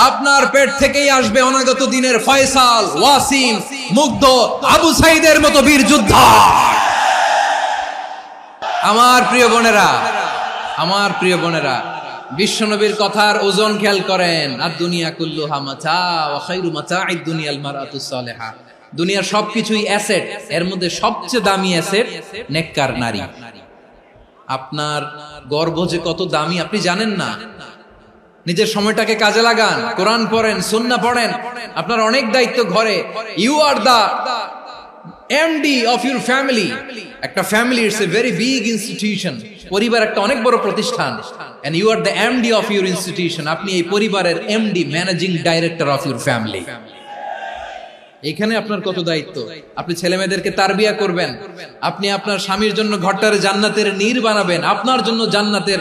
আপনার পেট থেকেই আসবে অনাগত দিনের ফয়সাল, ওয়াসিম, মুগ্ধ, আবু সাইদের মতো বীর যোদ্ধা। আমার প্রিয় বোনেরা, আমার প্রিয় বোনেরা, বিশ্বনবীর কথার ওজন খেয়াল করেন। আদ-দুনিয়া কুল্লুহা মাতা ওয়া খায়রু মাতা'আদ দুনিয়া আল মারআতুস সালিহা। দুনিয়ার সবকিছুই অ্যাসেট, এর মধ্যে সবচেয়ে দামি অ্যাসেট নেককার নারী। আপনার গর্ভ যে কত দামি আপনি জানেন না। নিজের সময়টাকে কাজে লাগান, কোরআন পড়েন, সুন্নাহ পড়েন। আপনার অনেক দায়িত্ব ঘরে। You are the MD of your family. একটা family it's a very big institution. পরিবার একটা অনেক বড় প্রতিষ্ঠান, and you are the MD of your institution. আপনি এই পরিবারের MD, managing director of your family. এখানে আপনার কত দায়িত্ব। আপনি ছেলে মেয়েদেরকে তারবিয়া করবেন, আপনি আপনার স্বামীর জন্য ঘরটারে জান্নাতের নীর বানাবেন, আপনার জন্য জান্নাতের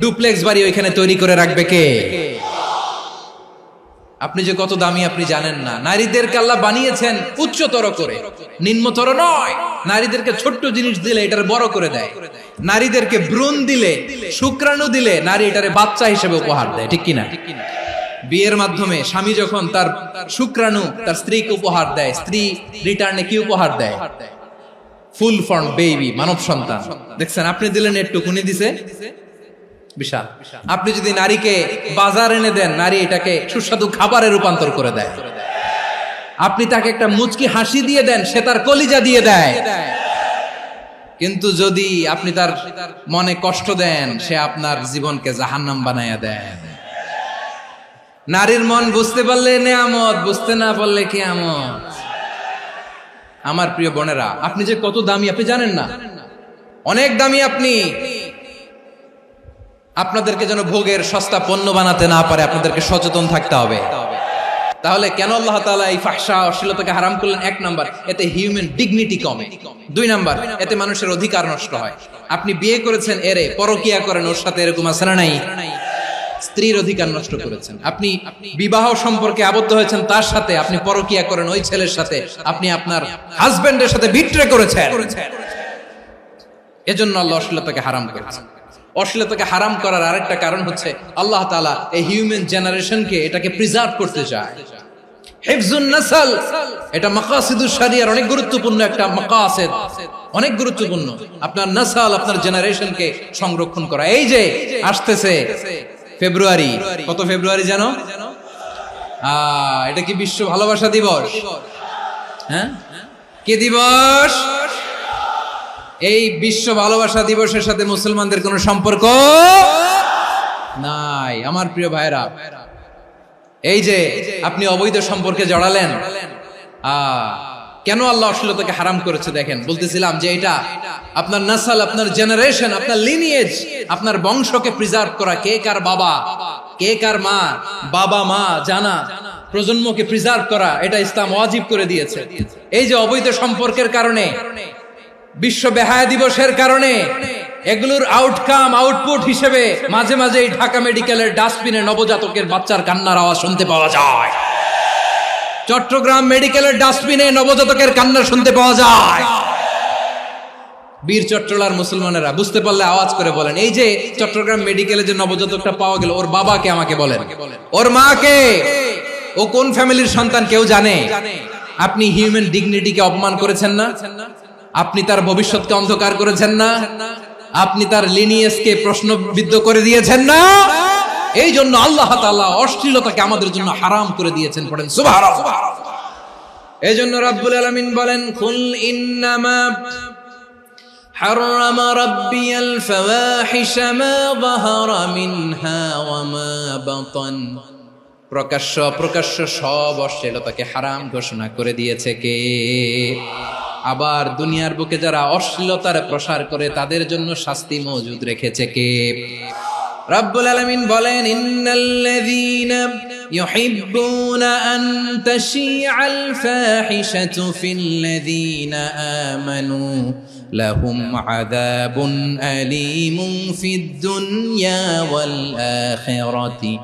ডুপ্লেক্স বাড়ি ওইখানে তৈরি করে রাখবে কে? আপনি যে কত দামি আপনি জানেন না। নারীদেরকে আল্লাহ বানিয়েছেন উচ্চতর করে, নিম্নতর নয়। নারীদেরকে ছোট্ট জিনিস দিলে এটারে বড় করে দেয়। নারীদেরকে ভ্রূণ দিলে, শুক্রাণু দিলে নারী এটারে বাচ্চা হিসেবে উপহার দেয়, ঠিক কিনা? বিয়ের মাধ্যমে স্বামী যখন তার শুক্রাণু তার স্ত্রীকে উপহার দেয়, স্ত্রী রিটার্নে কি উপহার দেয়? ফুল ফর্ম বেবি, মানব সন্তান। দেখছেন, আপনি দিলেন একটুকুনি, দিছে বিশাল। আপনি যদি নারীকে বাজার এনে দেন, নারী এটাকে সুস্বাদু খাবারে রূপান্তর করে দেয়। আপনি তাকে একটা মুচকি হাসি দিয়ে দেন, সে তার কলিজা দিয়ে দেয়। কিন্তু যদি আপনি তার মনে কষ্ট দেন, সে আপনার জীবনকে জাহান্নাম বানায়া দেয়। নারীর মন বুঝতে পারলে নেয়ামত, বুঝতে না পারলে কিয়ামত। আমার প্রিয় বোনেরা, আপনি যে কত দামি আপনি জানেন না। অনেক দামি আপনি। আপনাদেরকে যেন ভোগের সস্তা পণ্য বানাতে না পারে, আপনাদেরকে সচেতন থাকতে হবে। তাহলে কেন আল্লাহ তাআলা এই ফাহশা অশ্লীলতাকে হারাম করলেন? 1 নাম্বার, এতে হিউম্যান ডিগনিটি কমে। 2 নাম্বার, এতে মানুষের অধিকার নষ্ট হয়। আপনি বিয়ে করেছেন, এরে পরকিয়া করেন, ওর সাথে এরকম আছে না নাই? স্ত্রীর অধিকার নষ্ট করেছেন। আপনি বিবাহ সম্পর্কে আবদ্ধ হয়েছেন তার সাথে, আপনি পরকিয়া করেন ওই ছেলের সাথে, আপনি আপনার হাজবেন্ডের সাথে বিট্রে করেছেন। এজন্য আল্লাহ অশ্লীলতাকে হারাম করেছেন। অশ্লীলতাকে হারাম করার আরেকটা কারণ হচ্ছে আল্লাহ তাআলা এই হিউম্যান জেনারেশনকে এটাকে প্রিজার্ভ করতে চায়। হিফজুন নাসল, এটা মাকাসিদুশ শরিয়ার অনেক গুরুত্বপূর্ণ একটা মাকাসিদ, অনেক গুরুত্বপূর্ণ। আপনার নাসল, আপনার জেনারেশনকে সংরক্ষণ করা। এই যে আসতেছে ফেব্রুয়ারি, কত ফেব্রুয়ারি জানো? এটা কি বিশ্ব ভালোবাসা দিবস? হ্যাঁ, কি দিবস? এই বিশ্ব ভালোবাসা দিবসের সাথে মুসলমানদের কোনো সম্পর্ক নাই। আমার প্রিয় ভাইরা, এই যে আপনি অবৈধ সম্পর্কে জড়ালেন, কেন আল্লাহ অশ্লীলতাকে হারাম করেছে দেখেন। বলতেছিলাম যে এটা আপনার নাসল, আপনার জেনারেশন, আপনার লিনিয়েজ, আপনার বংশকে প্রিজার্ভ করা। কে কার বাবা, কে কার মা, বাবা মা জানা, প্রজন্মকে প্রিজার্ভ করা, এটা ইসলাম ওয়াজিব করে দিয়েছে। এই যে অবৈধ সম্পর্কের কারণে, বিশ্ব বেহায়া দিবসের কারণে, এগুলোর আউটকাম, আউটপুট হিসেবে মাঝে মাঝে এই ঢাকা মেডিকেলের ডাস্টবিনে নবজাতকের বাচ্চার কান্নার আওয়াজ শুনতে পাওয়া যায়। চট্টগ্রাম মেডিকেলের ডাস্টবিনে নবজাতকের কান্না শুনতে পাওয়া যায়। বীর চট্টলার মুসলমানেরা বুঝতে পারলে আওয়াজ করে বলেন, এই যে চট্টগ্রাম মেডিকেলে যে নবজাতকটা পাওয়া গেল, ওর বাবাকে আমাকে বলেন, ওর মাকে, ও কোন ফ্যামিলির সন্তান কেউ জানে? আপনি হিউম্যান ডিগনিটিকে অপমান করেছেন না? আপনি তার ভবিষ্যৎকে অন্ধকার করেছেন না? আপনি তার লিনিয়েজকে প্রশ্নবিদ্ধ করে দিয়েছেন না? এই জন্য আল্লাহ তাআলা অশ্লীলতাকে আমাদের জন্য হারাম করে দিয়েছেন। পড়েন সুবহানাল্লাহ। এই জন্য রাব্বুল আলামিন বলেন, কুল ইন্নামা হারামা রাব্বিয়াল ফাওয়াহিশা মা যাহারা মিনহা ওয়া মা বাতান। প্রকাশ্য অপ্রকাশ্য সব অশ্লীলতাকে হারাম ঘোষণা করে দিয়েছে কে? আবার দুনিয়ার বুকে যারা অশ্লীলতার প্রসার করে তাদের জন্য শাস্তি মজুদ রেখেছে কে? রব্বুল আলামিন বলেন, ইন্নাল্লাযীনা ইউহিব্বুনা আন তাশিআল ফাহিশাতু ফিল্লাযীনা আমানু লাহুম আযাবুন আলীমুন ফিদ দুনিয়া ওয়াল আখিরাতি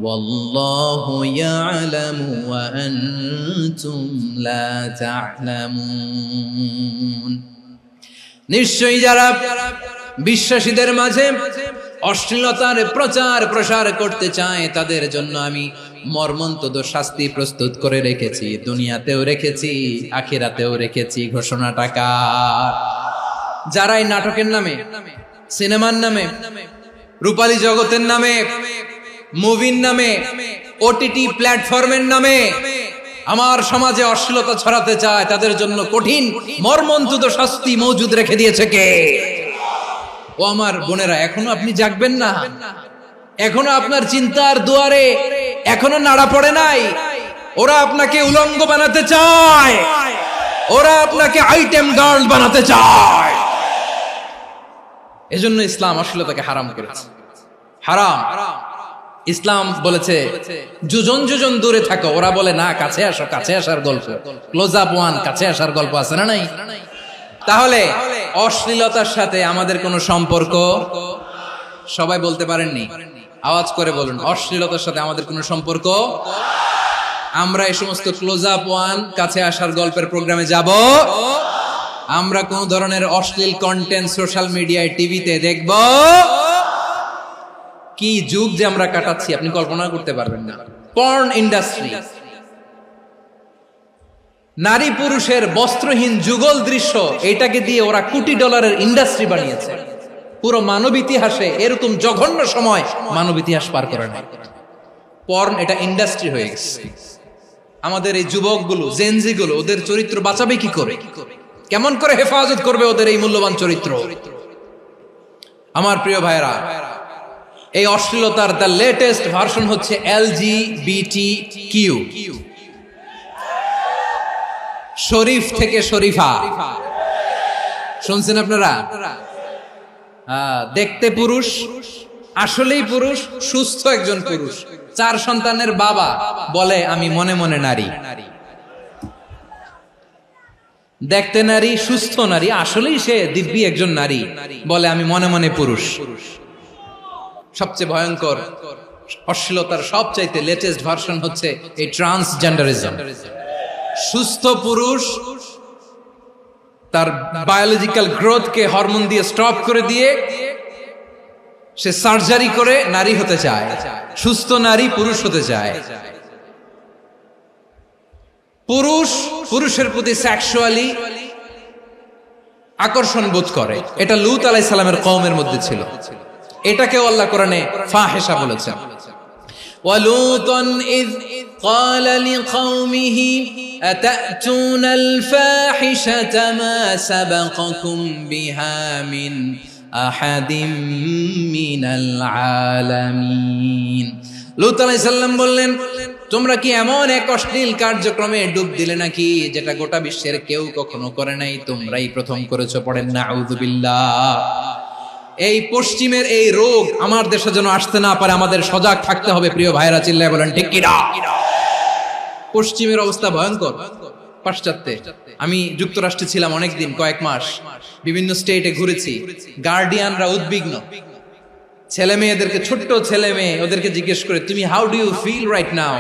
ওয়াল্লাহু ইয়ালামু ওয়া আনতুম লা তা'লামুন। নিশ্চয়ই যারা বিশ্বাসীদের মাঝে অশ্লীলতার প্রচার প্রসার করতে চায় তাদের জন্য আমি মর্মন্তুদ শাস্তি প্রস্তুত করে রেখেছি, দুনিয়াতেও রেখেছি, আখিরাতেও রেখেছি। ঘোষণাটা কার? যারাই নাটকের নামে, সিনেমার নামে, রূপালী জগতের নামে, মুভির নামে, ওটিটি প্ল্যাটফর্মের নামে আমার সমাজে অশ্লীলতা ছড়াতে চায় তাদের জন্য কঠিন মর্মন্তুদ শাস্তি মজুদ রেখে দিয়েছে কে? ও আমার বোনেরা, এখনো আপনি জাগবেন না? এখনো আপনার চিন্তার দুয়ারে এখনো নাড়া পড়ে নাই? ওরা আপনাকে উলঙ্গ বানাতে চায়, ওরা আপনাকে আইটেম গার্ল বানাতে চায়। এজন্য ইসলাম অশ্লীলতাকে হারাম করেছে। হারাম। ইসলাম বলেছে যোজন যোজন দূরে থাকো, ওরা বলে না কাছে আসো, কাছে আসার গল্প, ক্লোজ আপ ওয়ান, কাছে আসার গল্প আছে না নাই? তাহলে অশ্লীলতার সাথে আমাদের কোনো সম্পর্ক? সবাই বলতে পারেননি, আওয়াজ করে বলুন, অশ্লীলতার সাথে আমাদের কোনো সম্পর্ক? আমরা এই সমস্ত ক্লোজ আপ ওয়ান, কাছে আসার গল্পের প্রোগ্রামে যাব? আমরা কোন ধরনের অশ্লীল কন্টেন্ট সোশ্যাল মিডিয়ায়, টিভিতে দেখব? কি যুগ যে আমরা কাটাচ্ছি আপনি কল্পনা করতে পারবেন না। পর্ন ইন্ডাস্ট্রি, নারী পুরুষের বস্ত্রহীন যুগল দৃশ্য, এটাকে দিয়ে ওরা কোটি ডলারের ইন্ডাস্ট্রি বানিয়েছে। পুরো মানব ইতিহাসে এরকম জঘন্য সময় মানব ইতিহাস পার করে না। পর্ন এটা ইন্ডাস্ট্রি হয়ে গেছে। আমাদের এই যুবকগুলো, জেনজিগুলো, ওদের চরিত্র বাঁচাবে কি করে? কেমন করে হেফাজত করবে ওদের এই মূল্যবান চরিত্র? আমার প্রিয় ভাইরা, এই অশ্লীলতার দ্য লেটেস্ট ভার্সন হচ্ছে LGBTQ, শরীফ থেকে শরীফা। শুনছেন আপনারা? দেখতে পুরুষ, আসলেই পুরুষ, সুস্থ একজন পুরুষ, 4 সন্তানের বাবা, বলে আমি মনে মনে নারী। দেখতে নারী, সুস্থ নারী, আসলেই সে দিব্যি একজন নারী, বলে আমি মনে মনে পুরুষ। সবচেয়ে ভয়ঙ্কর অশ্লীলতার সবচাইতে লেটেস্ট ভার্সন হচ্ছে এই ট্রান্সজেন্ডারিজম। সুস্থ পুরুষ তার বায়োলজিক্যাল গ্রোথকে হরমোন দিয়ে স্টপ করে দিয়ে সে সার্জারি করে নারী হতে চায়, সুস্থ নারী পুরুষ হতে চায়। পুরুষ পুরুষের প্রতি সেক্সুয়ালি আকর্ষণ বোধ করে, এটা লূত আলাইহিস সালামের কওমের মধ্যে ছিল। এটাকে আল্লাহ কোরআনে ফাহিশা বলেছেন। ওয়ালুতান ইয قال لقومه أتأتون الفاحشة ما سبقكم بها من أحد من العالمين। লূত আলাইহিস সালাম বললেন, তোমরা কি এমন এক অশ্লীল কার্যক্রমে ডুব দিলে নাকি যেটা গোটা বিশ্বের কেউ কখনো করে নাই, তোমরাই প্রথম করেছো? পড়েন নাউযুবিল্লাহ। এই পশ্চিমের এই রোগ আমার দেশে যেন আসতে না পারে, আমাদের সজাগ থাকতে হবে। প্রিয় ভাইরা, চিল্লায় বলেন ঠিক কি না? পশ্চিমের অবস্থা ভয়ঙ্কর। পাশ্চাত্যে, আমি যুক্তরাষ্ট্রে ছিলাম অনেকদিন, কয়েক মাস, বিভিন্ন স্টেটে ঘুরেছি। গার্ডিয়ানরা উদ্বিগ্ন, ছেলে মেয়েদেরকে, ছোট্ট ছেলে মেয়ে, ওদেরকে জিজ্ঞেস করে, তুমি how do you feel right now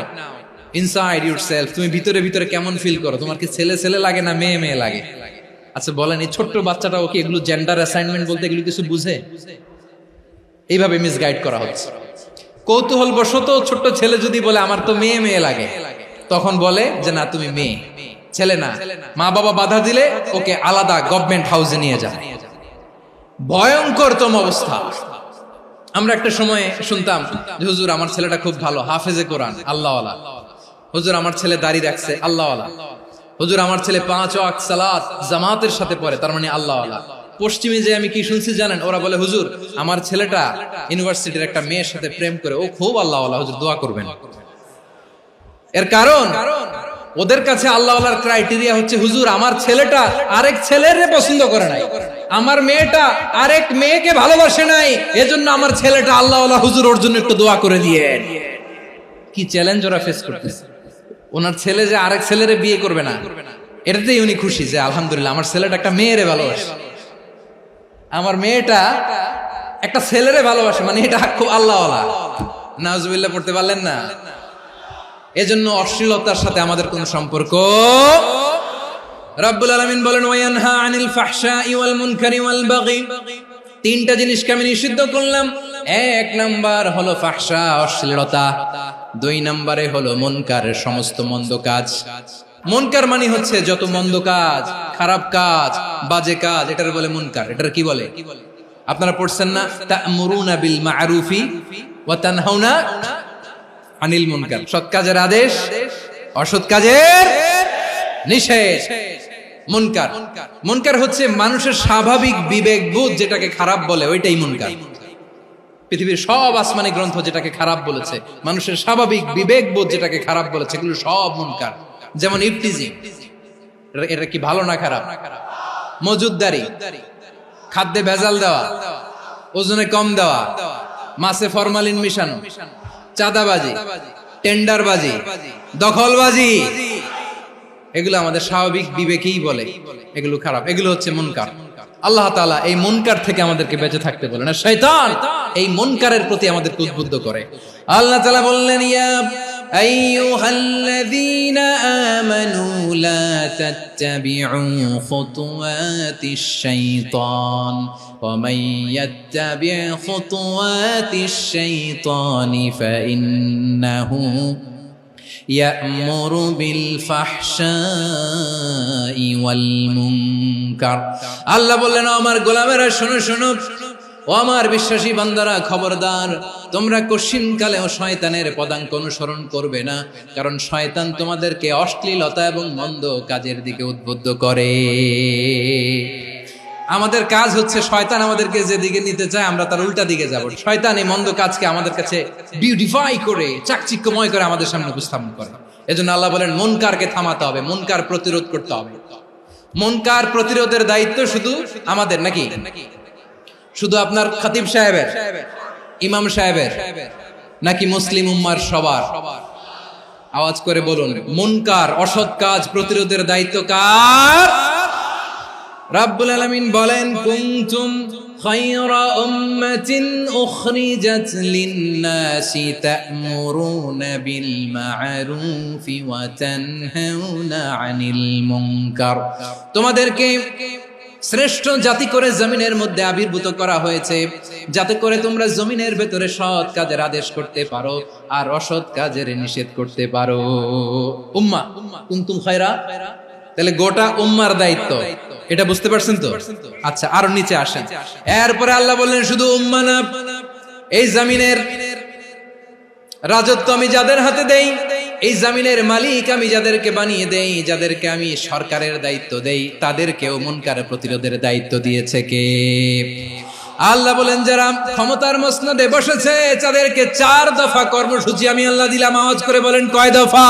inside yourself? তুমি ভিতরে ভিতরে কেমন ফিল করো? তোমার কি ছেলে ছেলে লাগে না মেয়ে মেয়ে লাগে? আচ্ছা বলেন, এই ছোট্ট বাচ্চাটাও কি এগুলো জেন্ডার অ্যাসাইনমেন্ট বলতে এগুলো কিছু বুঝে? এইভাবে মিসগাইড করা হচ্ছে। কৌতূহল বশত ছোট্ট ছেলে যদি বলে আমার তো মেয়ে মেয়ে লাগে, তখন বলে যে না তুমি মেয়ে, ছেলে না। মা বাবা বাধা দিলে ওকে আলাদা গভর্নমেন্ট হাউসে নিয়ে যায়। ভয়ঙ্করতম অবস্থা। আমরা একটা সময় শুনতাম যে হুজুর আমার ছেলেটা খুব ভালো, হাফেজে কোরআন, আল্লাহওয়ালা। হুজুর আমার ছেলে দাড়ি রাখছে, আল্লাহওয়ালা। হুজুর আমার ছেলে 5 ওয়াক্ত সালাত জামাতের সাথে পড়ে, তার মানে আল্লাহওয়ালা। পশ্চিমে যে আমি কি শুনছি জানেন? ওরা বলে হুজুর আমার ছেলেটা ইউনিভার্সিটির একটা মেয়ের সাথে প্রেম করে, ও খুব আল্লাহওয়ালা, হুজুর দোয়া করবেন। এর কারণ ওদের কাছে আল্লাহওয়ালার ক্রাইটেরিয়া হচ্ছে, হুজুর আমার ছেলেটা আরেক ছেলের পছন্দ করে নাই, আমার মেয়েটা আরেক মেয়েকে ভালোবাসে নাই, এজন্য আমার ছেলেটা আল্লাহওয়ালা, হুজুর ওর জন্য একটু দোয়া করে দিয়ে। কি চ্যালেঞ্জ ওরা ফেস করতেছে। ওনার ছেলে যে আরেক ছেলেরে বিয়ে করবে না, এটাতেই উনি খুশি যে আলহামদুলিল্লাহ আমার ছেলেটা একটা মেয়েরে ভালোবাসে, আমার মেয়েটা একটা ছেলেরে ভালোবাসে, মানে এটা খুব আল্লাহওয়ালা। নাউজুবিল্লাহ পড়তে পারলেন না? এজন্য অশ্লীলতার সাথে আমাদের কোনো সম্পর্ক। রাব্বুল আলামিন বলেন ওয়ায়ানহা আনিল ফাহশাই ওয়াল মুনকারি ওয়াল বাগি, তিনটা জিনিসকে আমি নিষিদ্ধ করলাম। এক নাম্বার হলো ফাহশা, অশ্লীলতা। দুই নম্বরে হলো মুনকার, সমস্ত মন্দ কাজ। মুনকার মানে হচ্ছে যত মন্দ কাজ, খারাপ কাজ, বাজে কাজ, এটার বলে মুনকার। এটার কি বলে? আপনারা পড়ছেন না, তা'মুরুনা বিল মা'রুফি ওয়া তানহাউনা আনিল মুনকার। সৎ কাজের আদেশ, অসৎ কাজের নিষেধ। মুনকার, মুনকার হচ্ছে মানুষের স্বাভাবিক বিবেকবোধ যেটাকে খারাপ বলে, ওইটাই মুনকার। পৃথিবীর সব আসমানি গ্রন্থ যেটাকে খারাপ বলেছে, মানুষের স্বাভাবিক বিবেকবোধ যেটাকে খারাপ বলেছে, এগুলো সব মুনকার। যেমন ইফতিজিং, এটা কি ভালো না খারাপ? মজুদদারি, খাদ্যে ভেজাল দেওয়া, ওজনে কম দেওয়া, মাছে ফরমালিন মিশানো, চাঁদাবাজি, টেন্ডারবাজি, দখলবাজি, এগুলো আমাদের স্বাভাবিক বিবেকেই বলে এগুলো খারাপ, এগুলো হচ্ছে মুনকার। আল্লাহ তাআলা এই মুনকার থেকে আমাদেরকে বেঁচে থাকতে বলেন, আর শয়তান এই মুনকারের প্রতি আমাদেরকে উদ্বুদ্ধ করে। আল্লাহ তাআলা বললেন, ইয়া আইয়ুহাল্লাযীনা আমানু লা তাত্তাবিউ খুতুওয়াতিশ শাইতান ওয়া মান ইয়াত্তাবি' খুতুওয়াতিশ শাইতানি ফাইন্নাহু ইয়া'মুরু বিল ফাহশাই ওয়াল মুনকার। আল্লাহ বললেন, আমার গোলামেরা শোনো শোনো, ও আমার বিশ্বাসী বান্দারা খবরদার, তোমরা কশিনকালেও শয়তানের পদাঙ্ক অনুসরণ করবে না, কারণ শয়তান তোমাদেরকে অশ্লীলতা এবং মন্দ কাজের দিকে উদ্বুদ্ধ করে। আমাদের কাজ হচ্ছে শয়তান আমাদেরকে যেদিকে নিতে চায় আমরা তার উল্টা দিকে যাব। শয়তান এই মন্দ কাজকে আমাদের কাছে বিউটিফাই করে, চাকচিক্যময় করে আমাদের সামনে উপস্থাপন করে। এজন্য আল্লাহ বলেন মুনকারকে থামাতে হবে, মুনকার প্রতিরোধ করতে হবে। মুনকার প্রতিরোধের দায়িত্ব শুধু আমাদের নাকি? শুধু আপনার খতিব সাহেবের, ইমাম সাহেবের, নাকি মুসলিম উম্মার সবার? আওয়াজ করে বলুন, মুনকার অসৎ কাজ প্রতিরোধের দায়িত্ব কার? রাব্বুল আলামিন বলেন, কুনতুম খায়রা উম্মাতিন উখরিজাত লিন-নাসি তা'মুরুনা বিল মা'রুফি ওয়া তানহাউনা আনিল মুনকার। তোমাদেরকে শ্রেষ্ঠ জাতি করে জমিনের মধ্যে আবির্ভূত করা হয়েছে, যাতে করে তোমরা জমিনের ভেতরে সৎ কাজের আদেশ করতে পারো আর অসৎ কাজের নিষেধ করতে পারো। উম্মাহ, কুনতুম খায়রা, তাহলে গোটা উম্মার দায়িত্ব, এটা বুঝতে পারছেন তো? আচ্ছা, আরো নিচে আসেন। এরপরে আল্লাহ বললেন, শুধু উম্মাহ না, এই জমিনের রাজত্ব আমি যাদের হাতে দেই, এই জমিনের মালিক আমি যাদেরকে বানিয়ে দেই, যাদেরকে আমি সরকারের দায়িত্ব দেই, তাদেরকেও মুনকার প্রতিরোধের দায়িত্ব দিয়েছে কে? আল্লাহ বলেন, যারা ক্ষমতার মসনদে বসেছে তাদেরকে 4 দফা কর্মসূচি আমি আল্লাহ দিলাম। আওয়াজ করে বলেন, কয় দফা?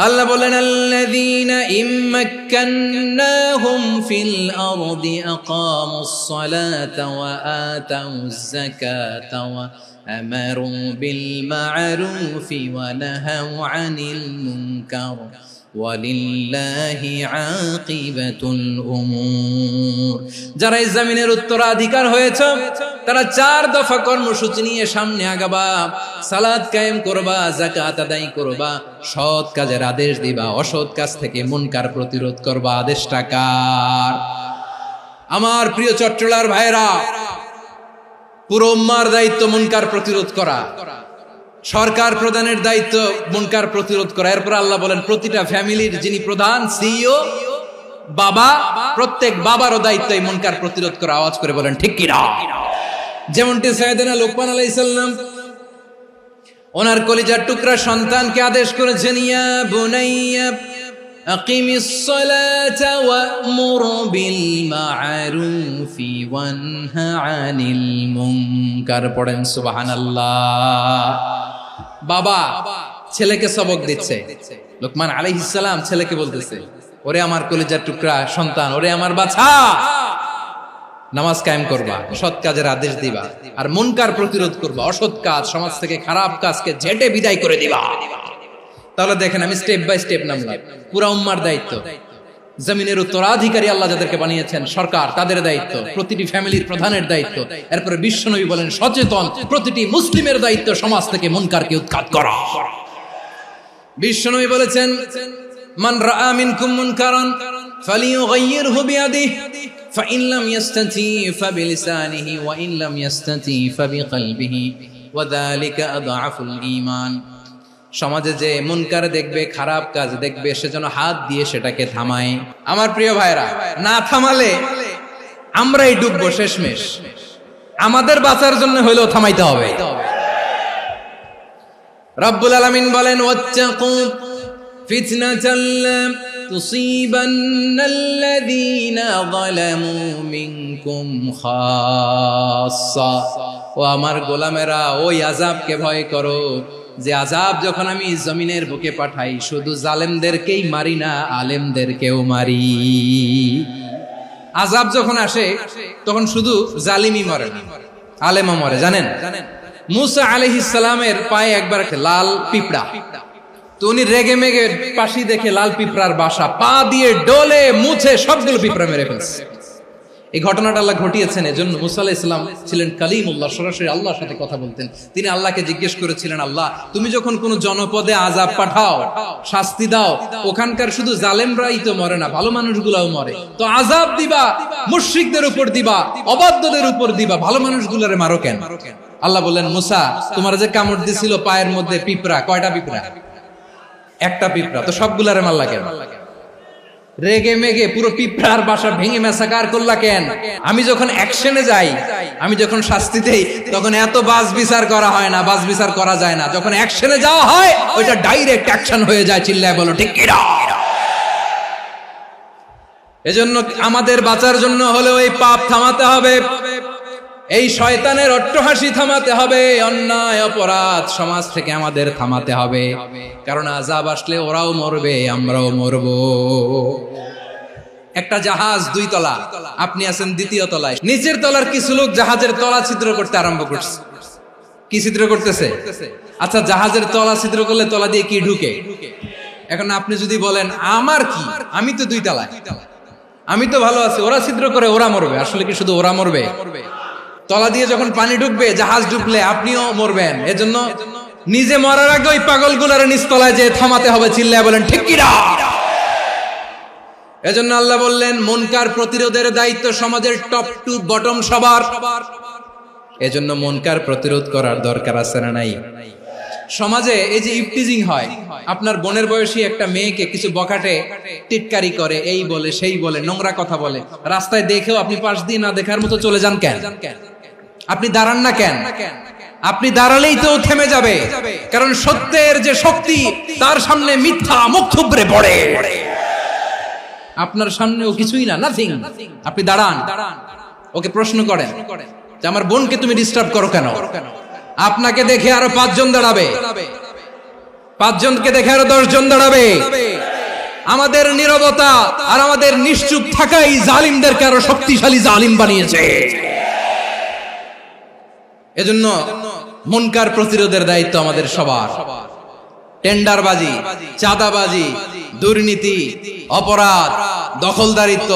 আল্লাহ বলেন, আল্লাযীনা ইম্মাক্কান্নাহুম ফিল আরদি আকামুস সালাতা ওয়া আতাউয যাকাতা ওয়া আমারু বিল মা'রুফি ওয়া নাহাউ আনিল মুনকার ওয়ালিল্লাহি আকিবাতুল উমুর। যারা এই জমিনের উত্তরাধিকার হয়েছে তারা 4 দফা কর্মসূচি নিয়ে সামনে আগাবা। সালাত কায়েম করবা, যাকাত আদায় করবা, সৎ কাজের আদেশ দিবা, অসৎ কাজ থেকে মুনকার প্রতিরোধ করবা। আদেশটা কার? আমার প্রিয় চট্টলার ভাইরা, পুরো উম্মার দায়িত্ব মুনকার প্রতিরোধ করা, সরকার প্রধানের দায়িত্ব মুনকার প্রতিরোধ করা। এরপর আল্লাহ বলেন, প্রতিটা ফ্যামিলির যিনি প্রধান, সিইও, বাবা, প্রত্যেক বাবারও দায়িত্ব এই মুনকার প্রতিরোধ করা। আওয়াজ করে বলেন ঠিক কি না? যেমনটি সাইয়েদনা লুকমান আলাইহিস সালাম ওনার কলিজার টুকরা সন্তানকে আদেশ করেছেন, ইয়া বুনাইয়া আকিমিস সালাতা ওয়া'মুর বিল মা'রুফি ওয়ানহা আনিল মুনকার। পড়েন সুবহানাল্লাহ। বাবা ছেলেকে সবক দিচ্ছে। লোকমান আলাইহিস সালাম ছেলেকে বলতেছে, ওরে আমার কলিজার টুকরা সন্তান, ওরে আমার বাছা, নামাজ কায়েম করবা, সৎ কাজের আদেশ দিবা, আর মুনকার প্রতিরোধ করবা, অসৎ কাজ, সমাজ থেকে খারাপ কাজকে ঝেঁটে বিদায় করে দিবা। তাহলে দেখেন আমি স্টেপ বাই স্টেপ নামলাম। পুরা উম্মার দায়িত্ব, জমিনের উত্তরাধিকারী আল্লাহ যাদেরকে বানিয়েছেন সরকার, তাদের দায়িত্ব, প্রতিটি ফ্যামিলির প্রধানের দায়িত্ব, এরপরে বিশ্বনবী বলেন সচেতন প্রতিটি মুসলিমের দায়িত্ব সমাজ থেকে মুনকারকে উৎখাত করা। বিশ্বনবী বলেছেন, মান রাআ মিনকুম মুনকারান ফালিয়ুগাইয়িরহু বিয়াদিহি ফাইন লাম ইয়াসতাতি ফাবিলিসানিহি ওয়া ইন লাম ইয়াসতাতি ফাবিকলবিহি ওয়া যালিকা আযআফুল ঈমান। সমাজে যে মুনকার দেখবে, খারাপ কাজ দেখবে, সে যেন হাত দিয়ে সেটাকে থামায়। আমার প্রিয় ভাইরা, না থামালে আমরাই ডুববো শেষমেশ। আমাদের বাঁচার জন্য হইলেও থামাইতে হবে। রব্বুল আলামিন বলেন, ওয়াত্তাকু ফিতনাতাল লা তুসিবান্নাল্লাযীনা যালামু মিনকুম খাসসা। ও আমার গোলামেরা, ওই আযাবকে ভয় করো যে আযাব যখন আমি জমিনের বুকে পাঠাই, শুধু জালেমদেরকেই মারি না, আলেমদেরকেও মারি। আযাব যখন আসে তখন শুধু জালিমই মরে না, আলেমও মরে। জানেন, মুসা আলাইহিস সালামের পায়ে একবার লাল পিঁপড়া, তো উনি রেগে মেগে পাশি দেখে লাল পিঁপড়ার বাসা, পা দিয়ে ডলে মুছে সবগুলো পিঁপড়া মেরে ফেলছে। এই ঘটনাটা আল্লাহ ঘটিয়েছেন। এজন্য মুসা আলাইহিস সালাম ছিলেন কালিমুল্লাহ, সরাসরি আল্লাহর সাথে কথা বলতেন। তিনি আল্লাহকে জিজ্ঞেস করেছিলেন, আল্লাহ তুমি যখন কোন জনপদে আযাব পাঠাও, শাস্তি দাও, ওখানকার শুধু জালেমরাই তো মরে না, ভালো মানুষগুলাও মরে, তো আযাব দিবা মুশরিকদের উপর দিবা, অবাধ্যদের উপর দিবা, ভালো মানুষগুলোরে মারো কেন? আল্লাহ বললেন, মুসা তোমার যে কামড় দিছিল পায়ের মধ্যে পিঁপড়া, কয়টা পিঁপড়া? একটা পিঁপড়া, তো সবগুলারে মারলা কেন? রেগে মেগে পুরো পিঁপড়ার বাসা ভেঙে মেসাকার করলা কেন? আমি যখন অ্যাকশনে যাই, আমি যখন শাস্তি দেই, তখন এত বাস বিচার করা হয় না, বাস বিচার করা যায় না। যখন অ্যাকশনে যাওয়া হয়, ওইটা ডাইরেক্ট অ্যাকশন হয়ে যায়। চিল্লায় বলো ঠিক কি না? এজন্য আমাদের বাঁচার জন্য হলেও এই পাপ থামাতে হবে, এই শয়তানের অট্টহাসি থামাতে হবে, অন্যায় অপরাধ সমাজ থেকে আমাদের থামাতে হবে। কারণ আযাব আসলে ওরাও মরবে, আমরাও মরব। একটা জাহাজ 2 তলা, আপনি আছেন 2য় তলায়। নিচের তলার কিছু লোক জাহাজের তলা ছিদ্র করতে আরম্ভ করছে। কি ছিদ্র করতেছে? আচ্ছা, জাহাজের তলা ছিদ্র করলে তলা দিয়ে কি ঢুকে? এখন আপনি যদি বলেন আমার কি, আমি তো 2 তলায়, আমি তো ভালো আছি, ওরা ছিদ্র করে ওরা মরবে। আসলে কি শুধু ওরা মরবে? তলা দিয়ে যখন পানি ঢুকবে, জাহাজ ডুবলে আপনিও মরবেন। এজন্য নিজে মরার আগে ওই পাগলগুলোর নিচতলায় যে থামাতে হবে। চিল্লায় বলেন ঠিক কি না? এজন্য আল্লাহ বললেন, মুনকার প্রতিরোধের দায়িত্ব সমাজের টপ টু বটম সবার। এজন্য মুনকার প্রতিরোধ করার দরকার আছে না নাই? সমাজে এই যে ইফটিজিং হয়, আপনার বোনের বয়সী একটা মেয়েকে কিছু বখাটে টিটকারি করে, এই বলে সেই বলে, নোংরা কথা বলে, রাস্তায় দেখেও আপনি পাশ দিয়ে না দেখার মতো চলে যান কেন? আপনি দাঁড়ান না কেন? আপনি দাঁড়ালেই তো থেমে যাবে, কারণ সত্যের যে শক্তি, তার সামনে মিথ্যা মুখ থুবড়ে পড়ে। আপনার সামনে ও কিছুই না, নাথিং। আপনি দাঁড়ান, ওকে প্রশ্ন করেন যে আমার বোনকে তুমি ডিস্টার্ব করো কেন? আপনাকে দেখে আরো 5 জন দাঁড়াবে, 5 জনকে দেখে আরো 10 জন দাঁড়াবে। আমাদের নীরবতা আর আমাদের নিশ্চুপ থাকাই জালিমদেরকে আরো শক্তিশালী জালিম বানিয়েছে। এজন্য মুনকার প্রতিরোধের দায়িত্ব আমাদের সবার। টেন্ডারবাজি, চাঁদাবাজি, দুর্নীতি, অপরাধ, দখলদারিত্ব,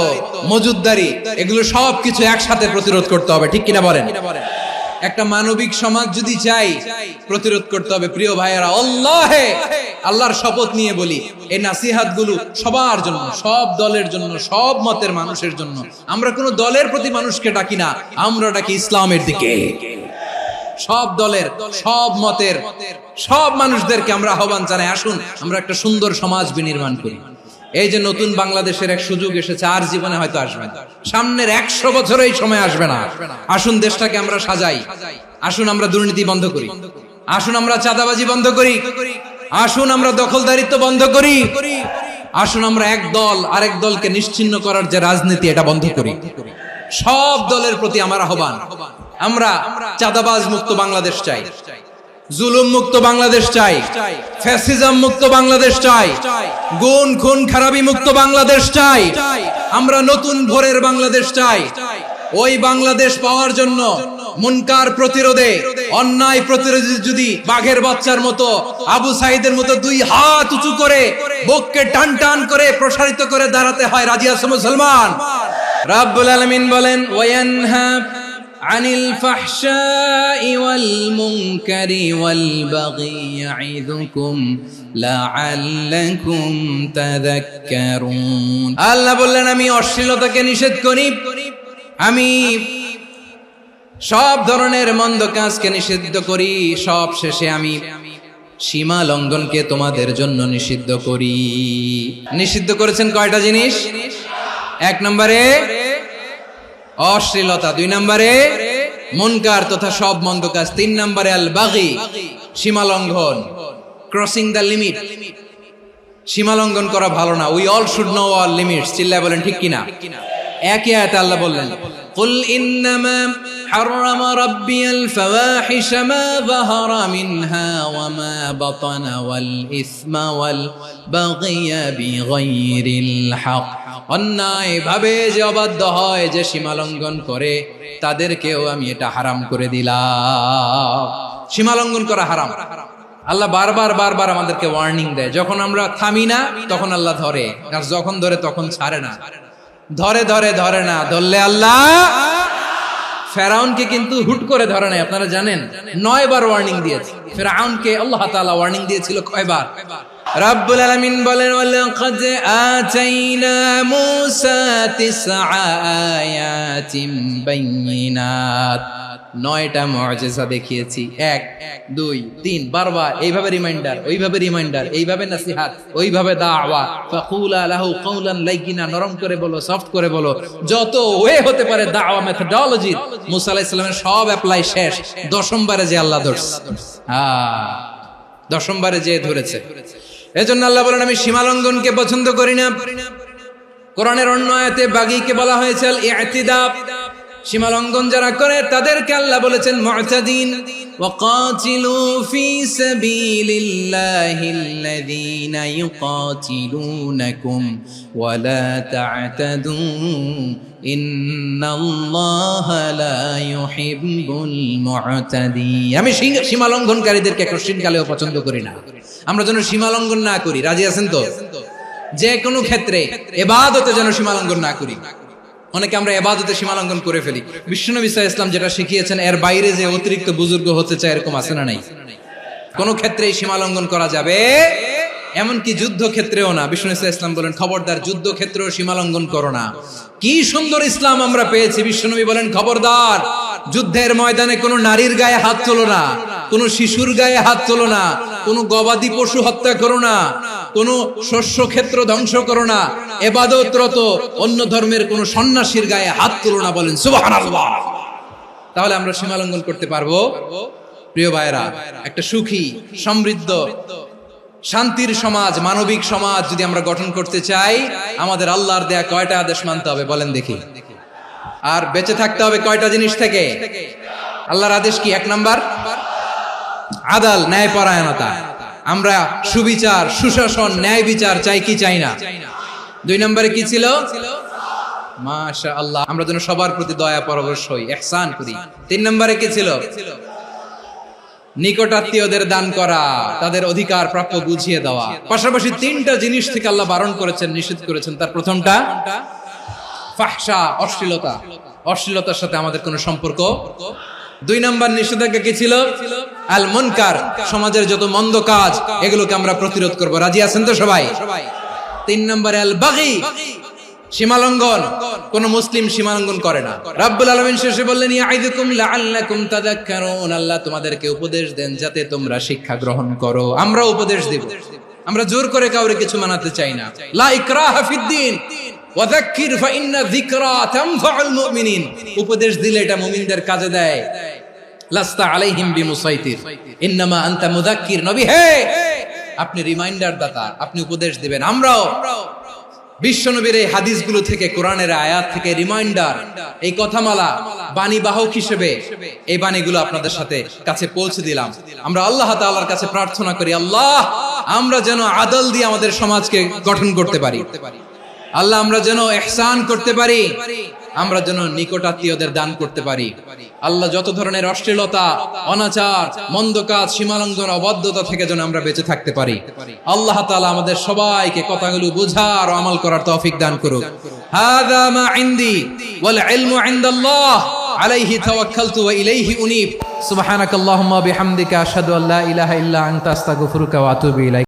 মজুদদারি, এগুলো সবকিছু একসাথে প্রতিরোধ করতে হবে। ঠিক কিনা বলেন? একটা মানবিক সমাজ যদি চাই, প্রতিরোধ করতে হবে। প্রিয় ভাইয়েরা, আল্লাহর শপথ নিয়ে বলি, এই নাসিহাত গুলো সবার জন্য, সব দলের জন্য, সব মতের মানুষের জন্য। আমরা কোনো দলের প্রতি মানুষকে ডাকি না, আমরা ডাকি ইসলামের দিকে। সব দলের, সব মতের, সব মানুষদেরকে আমরা আহ্বান জানাই, আসুন আমরা একটা সুন্দর সমাজ বিনির্মাণ করি। এই যে নতুন বাংলাদেশের এক সুযোগ এসেছে, আর জীবনে হয়তো আসবে না, সামনের 100 বছর এই সময় আসবে না। আসুন দেশটাকে আমরা সাজাই, আসুন আমরা দুর্নীতি বন্ধ করি, আসুন আমরা চাঁদাবাজি বন্ধ করি, আসুন আমরা দখলদারিত্ব বন্ধ করি, আসুন আমরা এক দল আরেক দলকে নিশ্চিহ্ন করার যে রাজনীতি, এটা বন্ধ করি। সব দলের প্রতি আমার আহ্বান, আমরা চাঁদাবাজ মুক্ত বাংলাদেশ চাই, জুলুম মুক্ত বাংলাদেশ চাই, ফ্যাসিজম মুক্ত বাংলাদেশ চাই, গুণ খুন খারাপি মুক্ত বাংলাদেশ চাই, আমরা নতুন ভোরের বাংলাদেশ চাই। ওই বাংলাদেশ পাওয়ার জন্য মুনকার প্রতিরোধে, অন্যায় প্রতিরোধে যদি বাঘের বাচ্চার মতো, আবু সাইদের মতো দুই হাত উঁচু করে বুককে টান টান করে প্রসারিত করে দাঁড়াতে হয়, রাজি আছো মুসলমান? রাব্বুল আলামিন বলেন, ওয়ায়ানহা আনিল ফাহশাই ওয়াল মুনকারি ওয়াল বাগি ইয়াইযুকুম লাআল্লাকুম তাযাক্কারুন। আল্লাহ বললেন, আমি অশ্লীলতাকে নিষেধ করি, আমি সব ধরনের মন্দ কাজকে নিষিদ্ধ করি, সব শেষে আমি সীমা লঙ্ঘনকে তোমাদের জন্য নিষিদ্ধ করি। নিষিদ্ধ করেছেন কয়টা জিনিস? 1 নম্বরে অশ্লীলতা, 2 নম্বরে মুনকার তথা সব মন্দ কাজ, 3 নম্বরে আল বাগি সীমা লঙ্ঘন, ক্রসিং দ্য লিমিট। সীমা লঙ্ঘন করা ভালো না। We all should know our limits. চিল্লায় বলেন ঠিক কিনা? একই আয়াতে আল্লাহ বললেন, কুল ইন্নামা হারামা রাব্বিয়াল ফাওয়াহিশা মা যাহারা মিনহা ওয়া মা বাতানা ওয়াল ইসমা ওয়াল বাগিয়া বিগাইরিল হক। অন্যায় ভাবে যে অবাধ্য হয়, যে সীমা লঙ্ঘন করে, তাদেরকেও আমি এটা হারাম করে দিলাম। সীমা লঙ্ঘন করা হারাম। আল্লাহ বারবার বারবার আমাদেরকে ওয়ার্নিং দেয়। যখন আমরা থামি না তখন আল্লাহ ধরে, আর যখন ধরে তখন ছাড়ে না। ধরে ধরে ধরে না, ধরলে আল্লাহ। ফেরাউনকে কিন্তু হুট করে ধরে নাই, আপনারা জানেন 9 বার ওয়ার্নিং দিয়েছে। ফেরাউনকে আল্লাহ তাআলা ওয়ার্নিং দিয়েছিল কয়বার? রাব্বুল আলামিন বলেন, ওয়ালাকাদ আতাইনা মূসা 9 আয়াতিন বাইয়িনাত। 9টা মুআজিজা দেখিয়েছি, 1 2 3 বারবার এইভাবে রিমাইন্ডার, ওইভাবে রিমাইন্ডার, এইভাবে নসিহত, ওইভাবে দাওয়া। ফাকুলা লাহু কাওলান লাইয়িনা, নরম করে বলো, সফট করে বলো, যত ওয়ে হতে পারে দাওয়া মেথডোলজি। মুসা আলাইহিস সালামের সব অ্যাপ্লাই শেষ, 10ম বারে যে আল্লাহ ধরছে। 10ম বারে যে ধরেছে। এজন্য আল্লাহ বলেন, আমি সীমা লঙ্ঘনকে পছন্দ করি না। কোরআনের অন্য আয়াতে বাগীকে বলা হয়েছে আল ইতিদা। সীমা লঙ্ঘন যারা করে তাদেরকে আল্লাহ বলেছেন মুতাদিন। ওয়াকাতিলু ফি সাবিলিল্লাহিল্লাযীনা ইউকাতিলুনাকুম ওয়া লা তা'তাদু ইন্নাল্লাহা লা ইউহিব্বুল মুতাদিন। আমি সীমা লঙ্ঘনকারীদেরকে কোশ্চিনকালেও পছন্দ করি না। আমরা যেন সীমা লঙ্ঘন না করি, রাজি আছেন তো? যে কোনো ক্ষেত্রে ইবাদতে যেন সীমা লঙ্ঘন না করি। অনেকে আমরা ইবাদতে সীমা লঙ্ঘন করে ফেলি। বিশ্বনবী সাল্লাল্লাহু আলাইহি ওয়াসাল্লাম যেটা শিখিয়েছেন, এর বাইরে যে অতিরিক্ত বুজুর্গ হতে চায়, এরকম আছে না নাই? কোন ক্ষেত্রেই সীমা লঙ্ঘন করা যাবে, এমনকি যুদ্ধ ক্ষেত্রেও না। বিশ্বনবী সাল্লাল্লাহু আলাইহি ওয়াসাল্লাম বলেন, খবরদার যুদ্ধ ক্ষেত্রেও সীমা লঙ্ঘন করো না। কি সুন্দর ইসলাম আমরা পেয়েছি। বিশ্বনবী বলেন, খবরদার যুদ্ধের ময়দানে কোনো নারীর গায়ে হাত তোলো না, কোনো শিশুর গায়ে হাত তোলো না, কোনো গবাদি পশু হত্যা করো না, কোনো শস্য ক্ষেত্র ধ্বংস করো না, ইবাদতরত অন্য ধর্মের কোনো সন্ন্যাসীর গায়ে হাত তোলো না। বলেন সুবহানাল্লাহ। তাহলে আমরা সীমা লঙ্ঘন করতে পারবো। প্রিয় ভাইরা, একটা সুখী, সমৃদ্ধ, শান্তির সমাজ, মানবিক সমাজ যদি আমরা গঠন করতে চাই, আমাদের আল্লাহর দেয়া কয়টা আদেশ মানতে হবে বলেন দেখি? আর বেঁচে থাকতে হবে কয়টা জিনিস থেকে? আল্লাহর আদেশ কি? 1 নাম্বার আদাল, ন্যায়পরায়ণতা। আমরা সুবিচার, সুশাসন, ন্যায় বিচার চাই কি চাই না? 2 নম্বরে কি ছিল? মাশাআল্লাহ, আমরা যেন সবার প্রতি দয়া পরবশ হই, ইহসান করি। 3 নম্বরে কি ছিল? নিকটাত্মীয়দের দান করা, তাদের অধিকার প্রাপ্য বুঝিয়ে দেওয়া। পাশাপাশি 3টা জিনিস থেকে আল্লাহ বারণ করেছেন, নিষেধ করেছেন। তার প্রথমটা ফাহশা, অশ্লীলতা। অশ্লীলতার সাথে আমাদের কোনো সম্পর্ক। 2 নম্বর নিষেধাজ্ঞা কি ছিল? আল মুনকার, সমাজের যত মন্দ কাজ, এগুলোকে আমরা প্রতিরোধ করব। রাজি আছেন তো সবাই? 3 নম্বরে আল বাগী, সীমালঙ্ঘন। কোন মুসলিম সীমালঙ্ঘন করে না। রাব্বুল আলামিন শেষে বললেন, ইয়াইদুকুম লাআল্লাকুম তাযাক্কারুন। আল্লাহ তোমাদেরকে উপদেশ দেন যাতে তোমরা শিক্ষা গ্রহণ করো। আমরা উপদেশ দেব, আমরা জোর করে কাউরে কিছু মানাতে চাই না। লা ইকরাহা ফিদ্দিন ওয়াযাক্কির ফাইন্না যিকরা তানফাউল মুমিনিন। উপদেশ দিলে এটা মুমিনদের কাজে দেয়। লাস্তা আলাইহিম বিমুসাইতির ইন্নামা আনতা মুযাক্কির। নবী হে, আপনি রিমাইন্ডার দাতা, আপনি উপদেশ দিবেন। আমরাও বিশ্বনবীর এই হাদিসগুলো থেকে, কোরআনের আয়াত থেকে রিমাইন্ডার, এই কথামালা বাণী বাহক হিসেবে এই বাণীগুলো আপনাদের সাথে কাছে পৌঁছে দিলাম। আমরা আল্লাহ তাআলার কাছে প্রার্থনা করি, আল্লাহ আমরা যেন আদল দিয়ে আমাদের সমাজকে গঠন করতে পারি। আল্লাহ আমরা যেন ইহসান করতে পারি, আমরা যেন নিকটাত্মীয়দের দান করতে পারি। আল্লাহ যত ধরনের অশ্লীলতা, অনাচার, মন্দ কাজ, সীমালঙ্ঘন, অবাধ্যতা থেকে যেন আমরা বেঁচে থাকতে পারি। আল্লাহ তাআলা আমাদের সবাইকে কথাগুলো বোঝার ও আমল করার তৌফিক দান করুক। হাযা মা ইনদি ওয়াল ইলমু ইনদাল্লাহ আলাইহি তাওয়াক্কালতু ওয়া ইলাইহি উনীব। সুবহানাকাল্লাহুম্মা বিহামদিকা আশহাদু আল্লা ইলাহা ইল্লা আনতা আস্তাগফিরুকা ওয়া আতুবু ইলাইক।